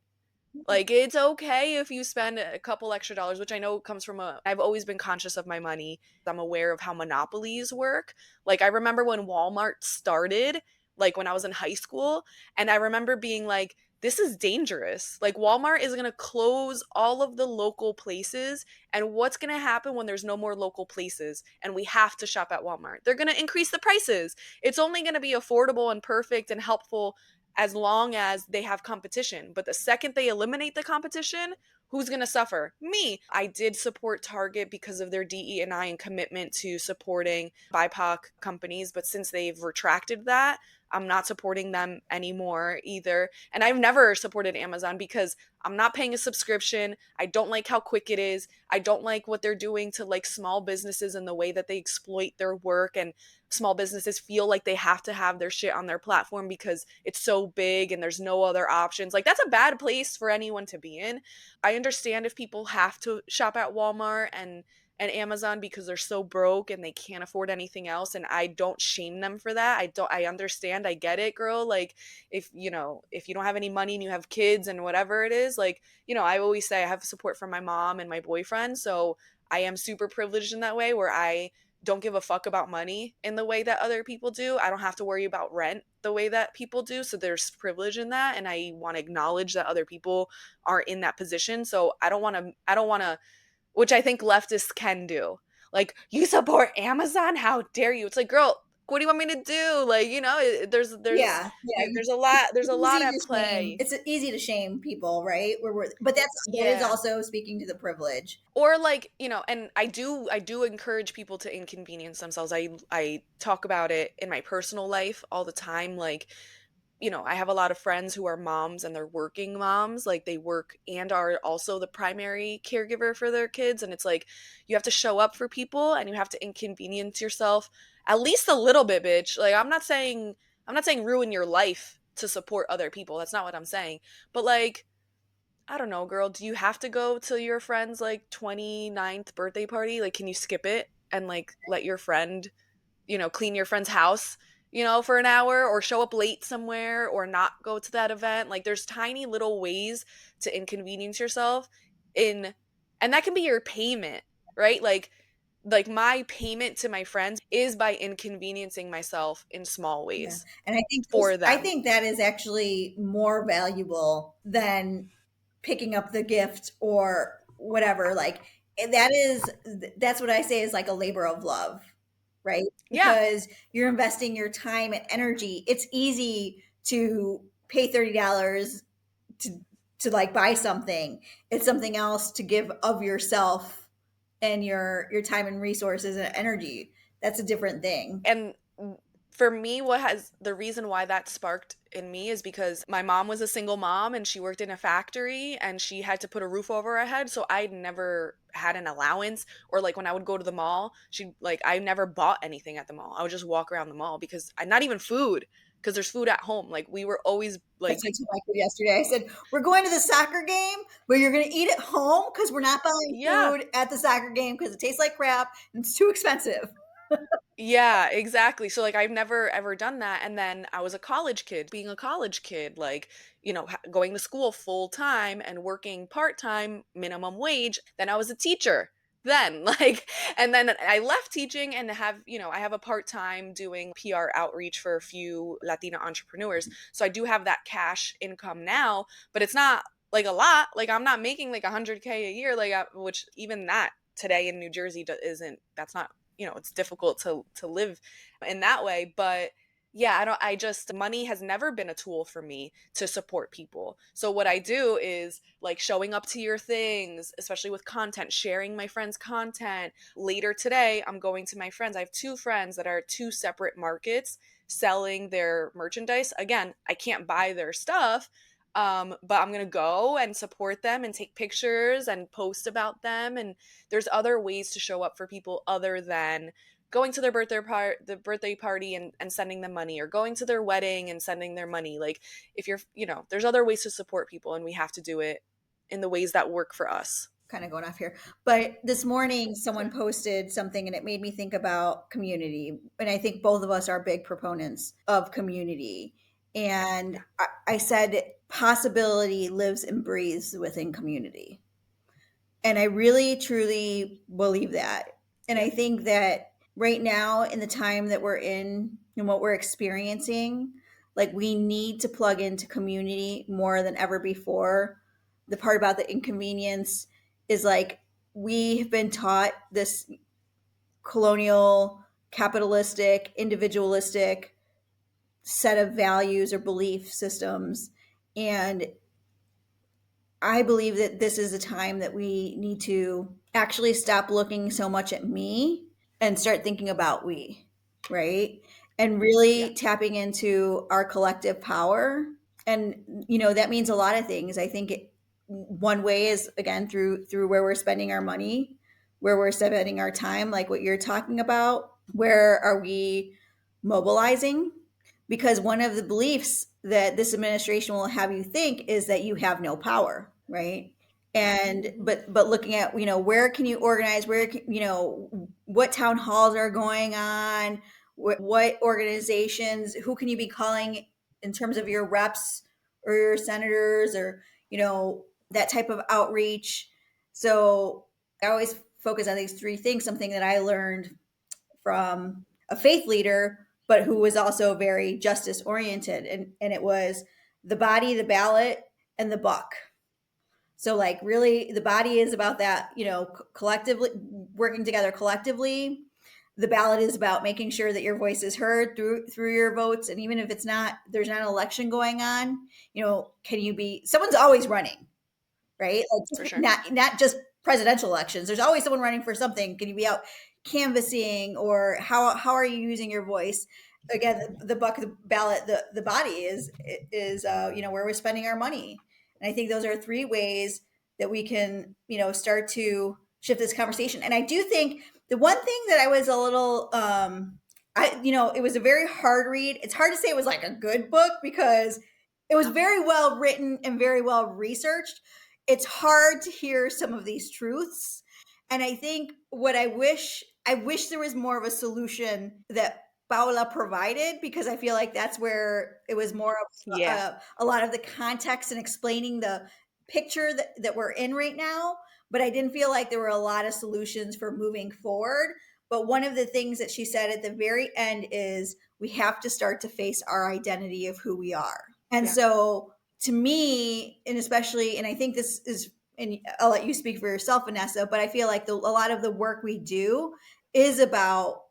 Like, it's okay if you spend a couple extra dollars, which I know comes from I've always been conscious of my money. I'm aware of how monopolies work. Like, I remember when Walmart started, like when I was in high school, and I remember being like, this is dangerous. Like, Walmart is going to close all of the local places. And what's going to happen when there's no more local places and we have to shop at Walmart? They're going to increase the prices. It's only going to be affordable and perfect and helpful as long as they have competition. But the second they eliminate the competition, who's going to suffer? Me. I did support Target because of their DE&I and commitment to supporting BIPOC companies, but since they've retracted that, I'm not supporting them anymore either. And I've never supported Amazon because I'm not paying a subscription. I don't like how quick it is. I don't like what they're doing to like small businesses and the way that they exploit their work, and small businesses feel like they have to have their shit on their platform because it's so big and there's no other options. Like, that's a bad place for anyone to be in. I understand if people have to shop at Walmart and Amazon because they're so broke and they can't afford anything else, and I don't shame them for that. I understand. I get it, girl. Like, if you don't have any money and you have kids and whatever it is, like, I always say I have support from my mom and my boyfriend, so I am super privileged in that way where I don't give a fuck about money in the way that other people do. I don't have to worry about rent the way that people do. So there's privilege in that. And I want to acknowledge that other people are in that position. So I don't want to, which I think leftists can do. Like, you support Amazon? How dare you? It's like, girl, what do you want me to do? Like, Yeah, yeah. there's It's a lot easy at to shame. play. It's easy to shame people, right? But that is Yeah. also speaking to the privilege. Or like, and I do encourage people to inconvenience themselves. I talk about it in my personal life all the time. Like, I have a lot of friends who are moms and they're working moms. Like, they work and are also the primary caregiver for their kids. And it's like, you have to show up for people and you have to inconvenience yourself at least a little bit, bitch. Like, I'm not saying ruin your life to support other people. That's not what I'm saying. But like, I don't know, girl, do you have to go to your friend's like 29th birthday party? Like, can you skip it and like let your friend, clean your friend's house, for an hour, or show up late somewhere, or not go to that event? Like, there's tiny little ways to inconvenience yourself in, and that can be your payment, right? Like my payment to my friends is by inconveniencing myself in small Yeah. ways And for I them. think that is actually more valuable than picking up the gift or whatever. Like that's what I say is like a labor of love, right? Yeah. Because you're investing your time and energy. It's easy to pay $30 to like buy something. It's something else to give of yourself and your time and resources and energy. That's a different thing. And for me, what has the reason why that sparked in me is because my mom was a single mom and she worked in a factory and she had to put a roof over her head. So I never had an allowance, or like when I would go to the mall, I never bought anything at the mall. I would just walk around the mall because not even food, because there's food at home. Like, we were always That's like, what I told my kid yesterday. I said, "We're going to the soccer game, but you're going to eat at home because we're not buying yeah, food at the soccer game because it tastes like crap and it's too expensive." yeah, exactly. So like, I've never ever done that. And then I was a college kid. Being a college kid, like, going to school full time and working part time, minimum wage. Then I was a teacher. Then like, and then I left teaching and I have a part time doing PR outreach for a few Latina entrepreneurs. So I do have that cash income now, but it's not like a lot. Like, I'm not making like 100K a year, like, which even that today in New Jersey isn't. That's not, it's difficult to live in that way. But yeah, I just, money has never been a tool for me to support people. So what I do is like showing up to your things, especially with content, sharing my friends' content. Later today, I'm going to my friends. I have two friends that are two separate markets selling their merchandise. Again, I can't buy their stuff, but I'm gonna go and support them and take pictures and post about them. And there's other ways to show up for people other than going to their birthday party and sending them money, or going to their wedding and sending their money. Like, if you're, there's other ways to support people, and we have to do it in the ways that work for us. Kind of going off here. But this morning, someone posted something and it made me think about community. And I think both of us are big proponents of community. And I said, possibility lives and breathes within community. And I really truly believe that. And Yeah. I think that right now, in the time that we're in and what we're experiencing, like we need to plug into community more than ever before. The part about the inconvenience is like we have been taught this colonial, capitalistic, individualistic set of values or belief systems. And I believe that this is a time that we need to actually stop looking so much at me and start thinking about we, right? And Yeah. really tapping into our collective power. And that means a lot of things. I think one way is again through where we're spending our money, where we're spending our time, like what you're talking about. Where are we mobilizing? Because one of the beliefs that this administration will have you think is that you have no power, right? And but looking at where can you organize, where can, what town halls are going on, what organizations, who can you be calling in terms of your reps or your senators, or that type of outreach. So I always focus on these three things, something that I learned from a faith leader, but who was also very justice oriented. And it was the body, the ballot, and the buck. So, like, really, the body is about that, collectively working together collectively. The ballot is about making sure that your voice is heard through your votes. And even if there's not an election going on, can you be, someone's always running, right? For Like sure. not just presidential elections. There's always someone running for something. Can you be out canvassing, or how are you using your voice? Again, the buck, the ballot, the body is where we're spending our money. And I think those are three ways that we can start to shift this conversation. And I do think the one thing that I was a little it was a very hard read. It's hard to say it was like a good book because it was very well written and very well researched. It's hard to hear some of these truths. And I think what I wish there was more of a solution that Paula provided, because I feel like that's where it was more of Yeah. a lot of the context and explaining the picture that we're in right now. But I didn't feel like there were a lot of solutions for moving forward. But one of the things that she said at the very end is we have to start to face our identity of who we are. And Yeah. so to me, and especially, and I think this is, and I'll let you speak for yourself, Vanessa, but I feel like a lot of the work we do is about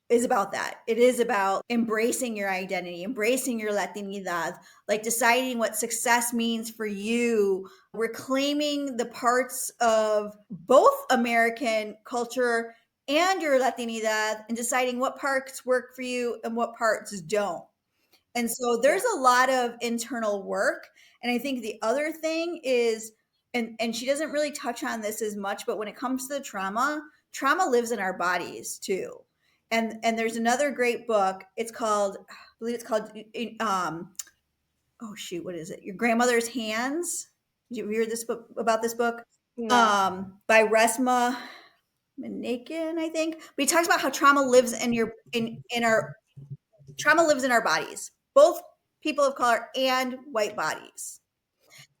that. It is about embracing your identity, embracing your Latinidad, like deciding what success means for you, reclaiming the parts of both American culture and your Latinidad, and deciding what parts work for you and what parts don't. And so Yeah. there's a lot of internal work. And I think the other thing is, and she doesn't really touch on this as much, but when it comes to the trauma lives in our bodies too. And there's another great book. It's called, I believe it's called, oh shoot, what is it? Your Grandmother's Hands. Did you hear this book about this book? No. By Resma Manakin, I think. But he talks about how trauma lives in our trauma lives in our bodies, both people of color and white bodies.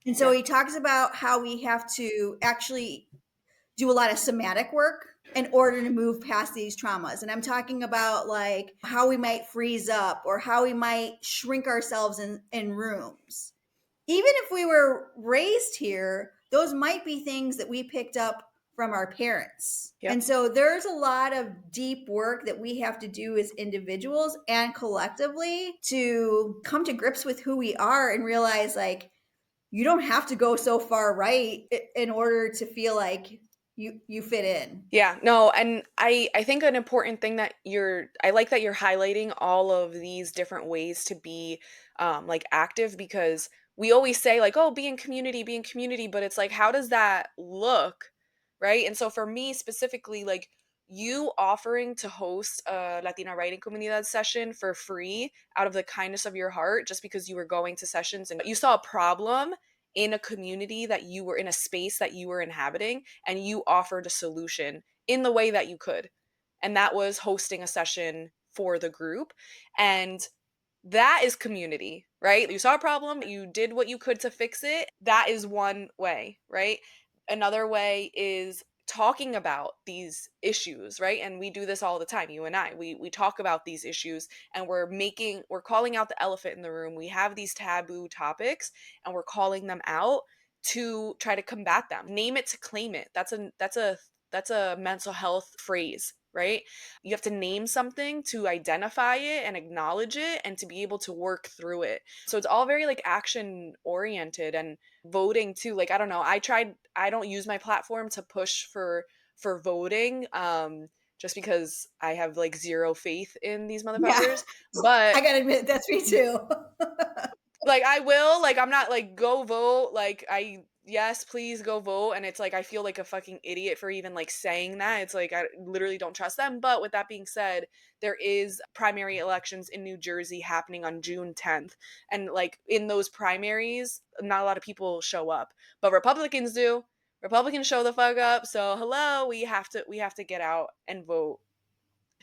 And so Yeah. he talks about how we have to actually do a lot of somatic work in order to move past these traumas. And I'm talking about like how we might freeze up or how we might shrink ourselves in rooms. Even if we were raised here, those might be things that we picked up from our parents. Yep. And so there's a lot of deep work that we have to do as individuals and collectively to come to grips with who we are and realize like you don't have to go so far right in order to feel like you fit in. Yeah, no, and I think an important thing that I like that you're highlighting all of these different ways to be like active, because we always say like, oh, be in community, but it's like, how does that look? Right? And so for me specifically, like you offering to host a Latina writing comunidad session for free out of the kindness of your heart, just because you were going to sessions and you saw a problem in a community that you were in, a space that you were inhabiting, and you offered a solution in the way that you could. And that was hosting a session for the group. And That is community, right? You saw a problem, you did what you could to fix it. That is one way, right? Another way is talking about these issues, right? And we do this all the time, you and I. We talk about these issues, and we're calling out the elephant in the room. We have these taboo topics and we're calling them out to try to combat them. Name it to claim it. That's a mental health phrase, right? You have to name something to identify it and acknowledge it and to be able to work through it. So it's all very like action oriented, and voting too. Like, I don't know. I don't use my platform to push for voting just because I have like zero faith in these Yeah, motherfuckers. But I gotta admit that's me too. like, I will, like, I'm not like, go vote, like, I yes, please go vote, and it's like I feel like a fucking idiot for even like saying that. It's like I literally don't trust them. But with that being said, there is primary elections in New Jersey happening on June 10th, and like in those primaries, not a lot of people show up, but Republicans do. Republicans show the fuck up. So hello, we have to get out and vote.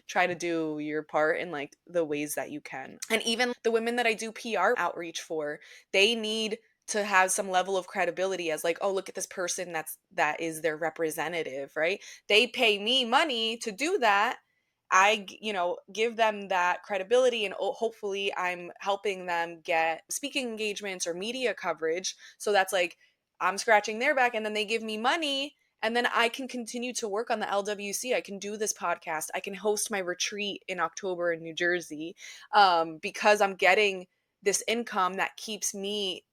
Try to do your part in like the ways that you can. And even the women that I do PR outreach for, they need to have some level of credibility as like, oh, look at this person that is their representative, right? They pay me money to do that. Give them that credibility, and hopefully I'm helping them get speaking engagements or media coverage. So that's like I'm scratching their back, and then they give me money, and then I can continue to work on the LWC. I can do this podcast. I can host my retreat in October in New Jersey, because I'm getting this income that keeps me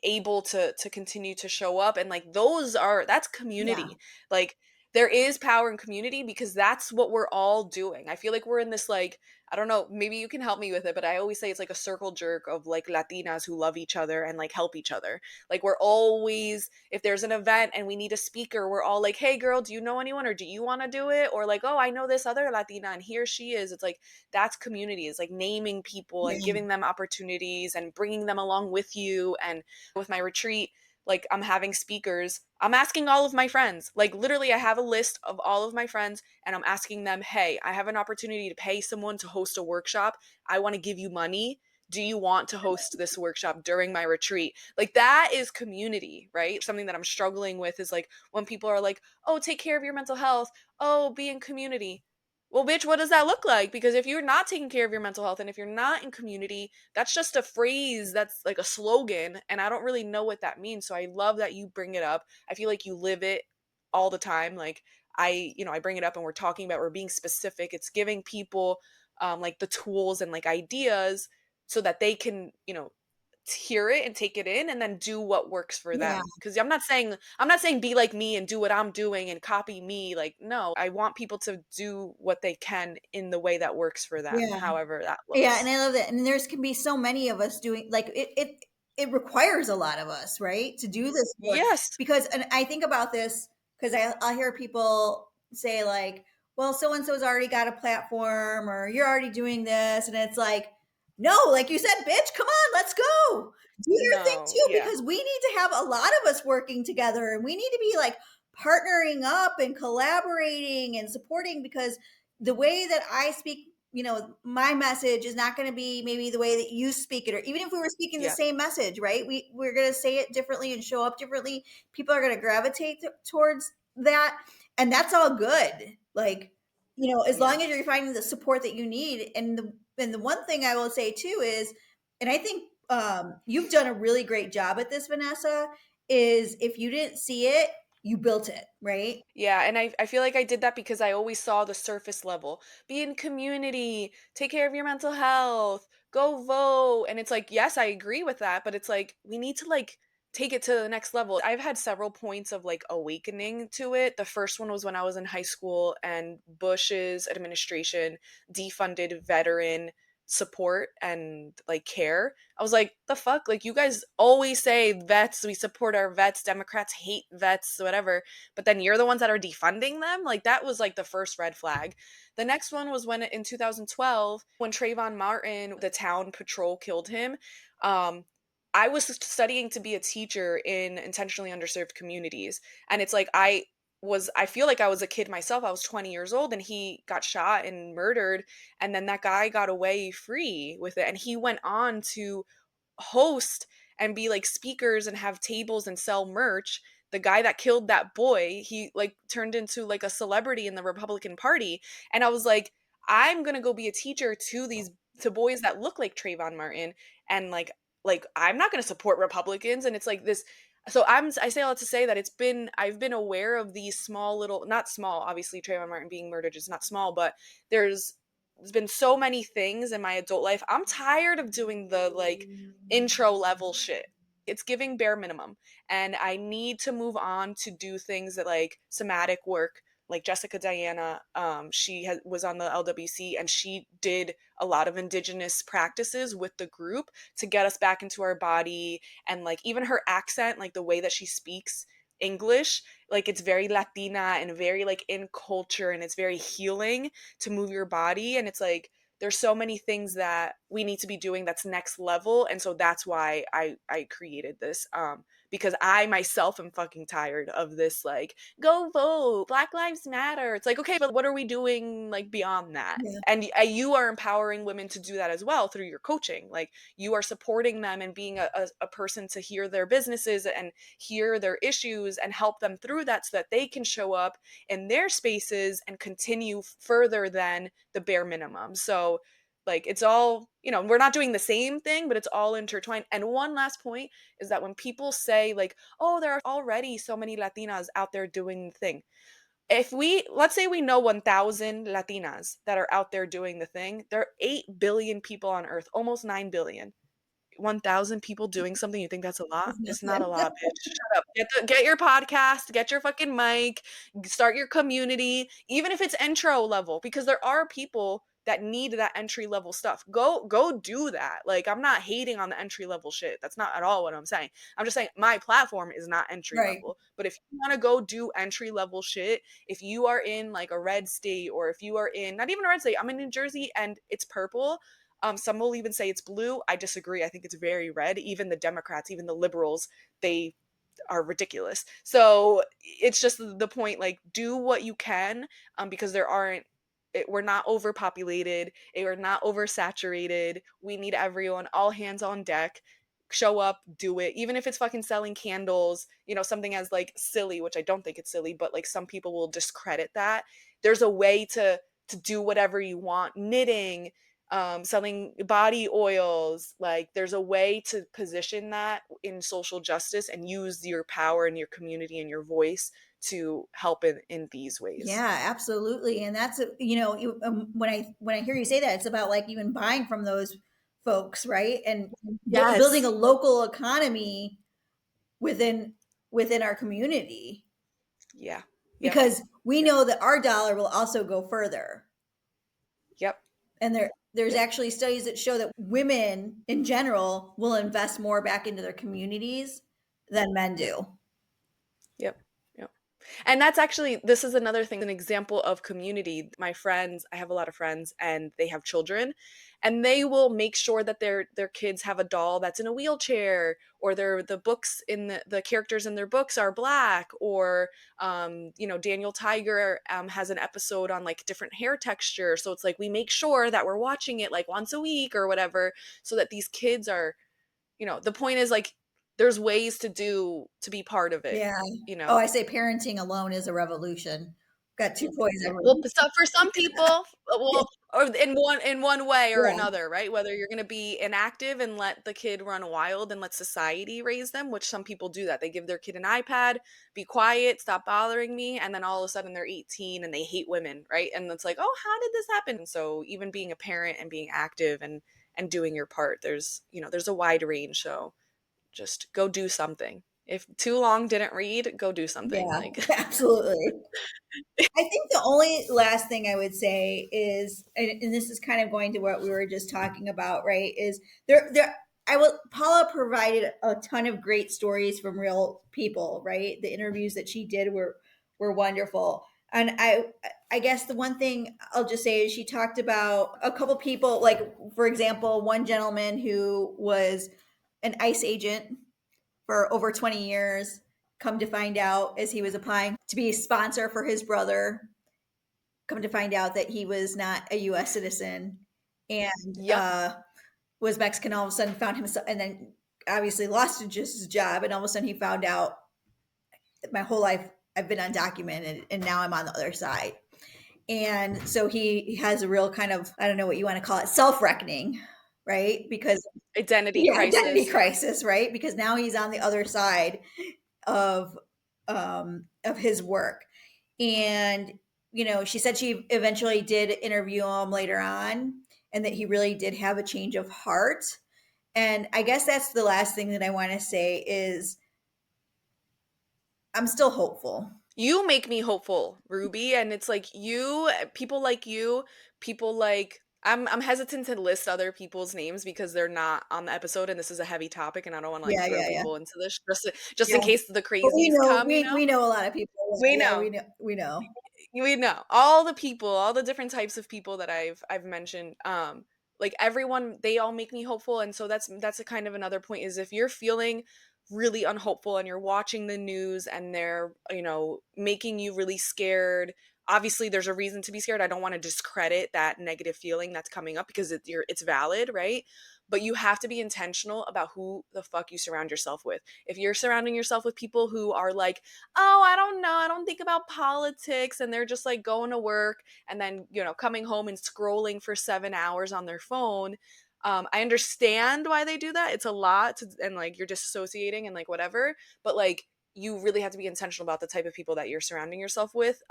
able to continue to show up. And like that's Yeah, community. Like, there is power in community because that's what we're all doing. I feel like we're in this like, I don't know, maybe you can help me with it, but I always say it's like a circle jerk of like Latinas who love each other and like help each other. Like, we're always, if there's an event and we need a speaker, we're all like, hey girl, do you know anyone, or do you want to do it? Or like, oh, I know this other Latina and here she is. It's like, that's community. It's like naming people and yeah, giving them opportunities and bringing them along with you. And with my retreat, like, I'm having speakers. I'm asking all of my friends. Like, literally, I have a list of all of my friends and I'm asking them, hey, I have an opportunity to pay someone to host a workshop. I want to give you money. Do you want to host this workshop during my retreat? Like, that is community, right? Something that I'm struggling with is like when people are like, oh, take care of your mental health. Oh, be in community. Well, bitch, what does that look like? Because if you're not taking care of your mental health and if you're not in community, that's just a phrase, that's like a slogan, and I don't really know what that means. So I love that you bring it up. I feel like you live it all the time. Like, I bring it up and we're being specific. It's giving people like the tools and like ideas so that they can, hear it and take it in and then do what works for yeah, them. Because I'm not saying be like me and do what I'm doing and copy me. Like, no, I want people to do what they can in the way that works for them, yeah. however that Yeah, and looks. I love that. And there's can be so many of us doing like it requires a lot of us, right? To do this work. Yes. Because and I think about this because I'll hear people say like, well, so and so's already got a platform or you're already doing this. And it's like, no, like you said, bitch, come on, let's go. Do your thing No. too, Yeah. because we need to have a lot of us working together and we need to be like partnering up and collaborating and supporting because the way that I speak, my message is not going to be maybe the way that you speak it, or even if we were speaking the Yeah. same message, right? We're going to say it differently and show up differently. People are going to gravitate towards that, and that's all good. Like, as Yeah. long as you're finding the support that you need. And the one thing I will say too is, and I think you've done a really great job at this, Vanessa. Is if you didn't see it, you built it, right? Yeah, and I feel like I did that because I always saw the surface level. Be in community, take care of your mental health, go vote. And it's like, yes, I agree with that, but it's like we need to like take it to the next level. I've had several points of like awakening to it. The first one was when I was in high school and Bush's administration defunded veteran support and like care. I was like, the fuck? Like, you guys always say vets, we support our vets, Democrats hate vets, whatever, but then you're the ones that are defunding them. Like, that was like the first red flag. The next one was when in 2012, when Trayvon Martin, the town patrol, killed him. um I was studying to be a teacher in intentionally underserved communities, and it's like I I feel like I was a kid myself. I was 20 years old and he got shot and murdered, and then that guy got away free with it, and he went on to host and be like speakers and have tables and sell merch. The guy that killed that boy, he like turned into like a celebrity in the Republican Party. And I was like, I'm gonna go be a teacher to these to boys that look like Trayvon Martin, and like I'm not gonna support Republicans. And it's like this. So I say all that to say that I've been aware of these small little, not small, obviously Trayvon Martin being murdered is not small, but there's there's been so many things in my adult life. I'm tired of doing the like intro level shit. It's giving bare minimum. And I need to move on to do things that like somatic work. Like Jessica Diana, was on the LWC and she did a lot of indigenous practices with the group to get us back into our body, and like even her accent, like the way that she speaks English, like it's very Latina and very like in culture, and it's very healing to move your body. And it's like there's so many things that we need to be doing that's next level. And so that's why I created this, because I myself am fucking tired of this like go vote, Black Lives Matter. It's like, okay, but what are we doing like beyond that? Yeah. And you are empowering women to do that as well through your coaching. Like you are supporting them and being a person to hear their businesses and hear their issues and help them through that so that they can show up in their spaces and continue further than the bare minimum. So like it's all, we're not doing the same thing, but it's all intertwined. And one last point is that when people say like, oh, there are already so many Latinas out there doing the thing. If let's say we know 1,000 Latinas that are out there doing the thing, there are 8 billion people on earth, almost 9 billion. 1,000 people doing something, you think that's a lot? It's It's not a nothing. lot, bitch. Shut up. Get your podcast, get your fucking mic, start your community, even if it's intro level, because there are people that need that entry level stuff. Go do that. Like I'm not hating on the entry level shit. That's not at all what I'm saying. I'm just saying my platform is not entry Right. level. But if you want to go do entry level shit, if you are in like a red state, or if you are in not even a red state, I'm in New Jersey and it's purple. Some will even say it's blue. I disagree. I think it's very red. Even the Democrats, even the liberals, they are ridiculous. So it's just the point, like do what you can, because we're not overpopulated, we're not oversaturated. We need everyone, all hands on deck. Show up, do it, even if it's fucking selling candles, something as like silly, which I don't think it's silly, but like some people will discredit that. There's a way to do whatever you want. Knitting, selling body oils, like there's a way to position that in social justice and use your power and your community and your voice to help in these ways. Yeah, absolutely. And that's when I hear you say that, it's about like even buying from those folks, right? And building Yes. a local economy within within our community, Yeah. Yep. because we Yep. know that our dollar will also go further. Yep. And there's Yep. actually studies that show that women in general will invest more back into their communities than men do. Yep. Yep. And that's actually, this is another thing, an example of community. My friends, I have a lot of friends and they have children, and they will make sure that their kids have a doll that's in a wheelchair, or the books in the characters in their books are black, or Daniel Tiger has an episode on like different hair texture. So it's like we make sure that we're watching it like once a week or whatever, so that these kids are, the point is like there's ways to be part of it, Yeah. you Oh, know. I say parenting alone is a revolution. Got two toys Yeah. over Well, so for some people, well, or in one way or Yeah. another, right? Whether you're going to be inactive and let the kid run wild and let society raise them, which some people do that. They give their kid an iPad, be quiet, stop bothering me, and then all of a sudden they're 18 and they hate women, right? And it's like, oh, how did this happen? And so even being a parent and being active and doing your part, there's a wide range. So just go do something. If too long didn't read, go do something. Yeah, Like, absolutely. I think the only last thing I would say is, and this is kind of going to what we were just talking about, right? Is there, I will, Paula provided a ton of great stories from real people, right? The interviews that she did were wonderful. And I guess the one thing I'll just say is she talked about a couple people, like, for example, one gentleman who was an ICE agent for over 20 years, come to find out, as he was applying to be a sponsor for his brother, come to find out that he was not a US citizen and Yep. was Mexican. All of a sudden found himself, and then obviously lost his job, and all of a sudden he found out that my whole life I've been undocumented and now I'm on the other side. And so he has a real kind of, I don't know what you want to call it, self-reckoning, right? Because Identity yeah, identity crisis. crisis, right? Because now he's on the other side of his work. And she said she eventually did interview him later on, and that he really did have a change of heart. And I guess that's the last thing that I want to say is I'm still hopeful. You make me hopeful, Ruby, and it's like you, people like I'm hesitant to list other people's names because they're not on the episode and this is a heavy topic and I don't want to like Yeah, throw yeah, yeah, people into this just yeah. in case the But we crazies know come, you know? we know a lot of people. We Yeah, know. we know. We know all the people, all the different types of people that I've mentioned. Like everyone, they all make me hopeful, and so that's a kind of another point is if you're feeling really unhopeful and you're watching the news and they're making you really scared. Obviously, there's a reason to be scared. I don't want to discredit that negative feeling that's coming up because it's valid, right? But you have to be intentional about who the fuck you surround yourself with. If you're surrounding yourself with people who are like, oh, I don't know, I don't think about politics, and they're just like going to work and then, coming home and scrolling for 7 hours on their phone. I understand why they do that. It's a lot and like you're disassociating and like whatever, but like you really have to be intentional about the type of people that you're surrounding yourself with,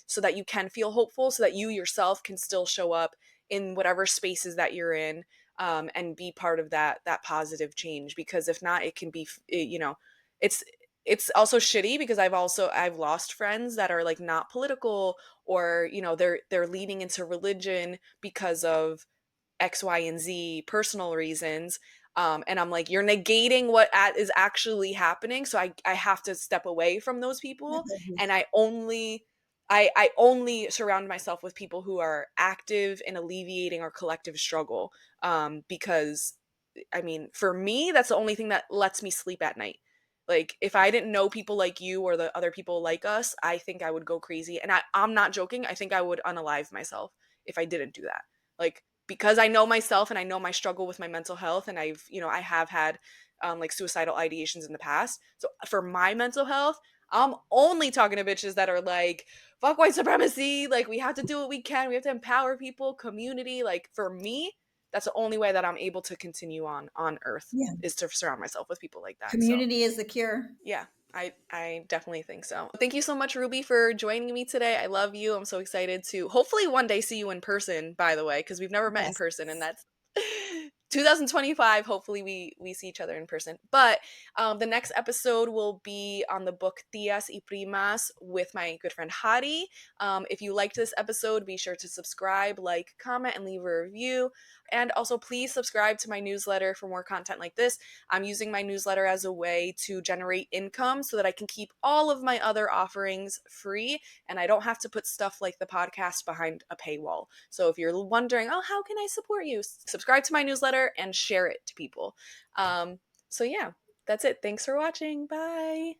so that you can feel hopeful, so that you yourself can still show up in whatever spaces that you're in, and be part of that positive change. Because if not, it can be, it's also shitty because I've lost friends that are like not political, or they're leaning into religion because of X, Y, and Z personal reasons. And I'm like, you're negating what is actually happening. So I have to step away from those people. And I only surround myself with people who are active in alleviating our collective struggle. Because I mean, for me, that's the only thing that lets me sleep at night. Like, if I didn't know people like you or the other people like us, I think I would go crazy. And I'm not joking. I think I would unalive myself if I didn't do that. Like, because I know myself and I know my struggle with my mental health, and I have had like suicidal ideations in the past. So for my mental health, I'm only talking to bitches that are like, fuck white supremacy. Like, we have to do what we can. We have to empower people, community. Like, for me, that's the only way that I'm able to continue on earth, Yeah. is to surround myself with people like that. So Community is the cure. yeah, I definitely think so. Thank you so much, Ruby, for joining me today. I love you. I'm so excited to hopefully one day see you in person, by the way, because we've never met in Yes. person, and that's 2025. Hopefully we see each other in person. But the next episode will be on the book Tias y Primas with my good friend Hadi. If you liked this episode, be sure to subscribe, like, comment, and leave a review. And also, please subscribe to my newsletter for more content like this. I'm using my newsletter as a way to generate income so that I can keep all of my other offerings free and I don't have to put stuff like the podcast behind a paywall. So if you're wondering, oh, how can I support you? Subscribe to my newsletter and share it to people. So yeah, that's it. Thanks for watching. Bye.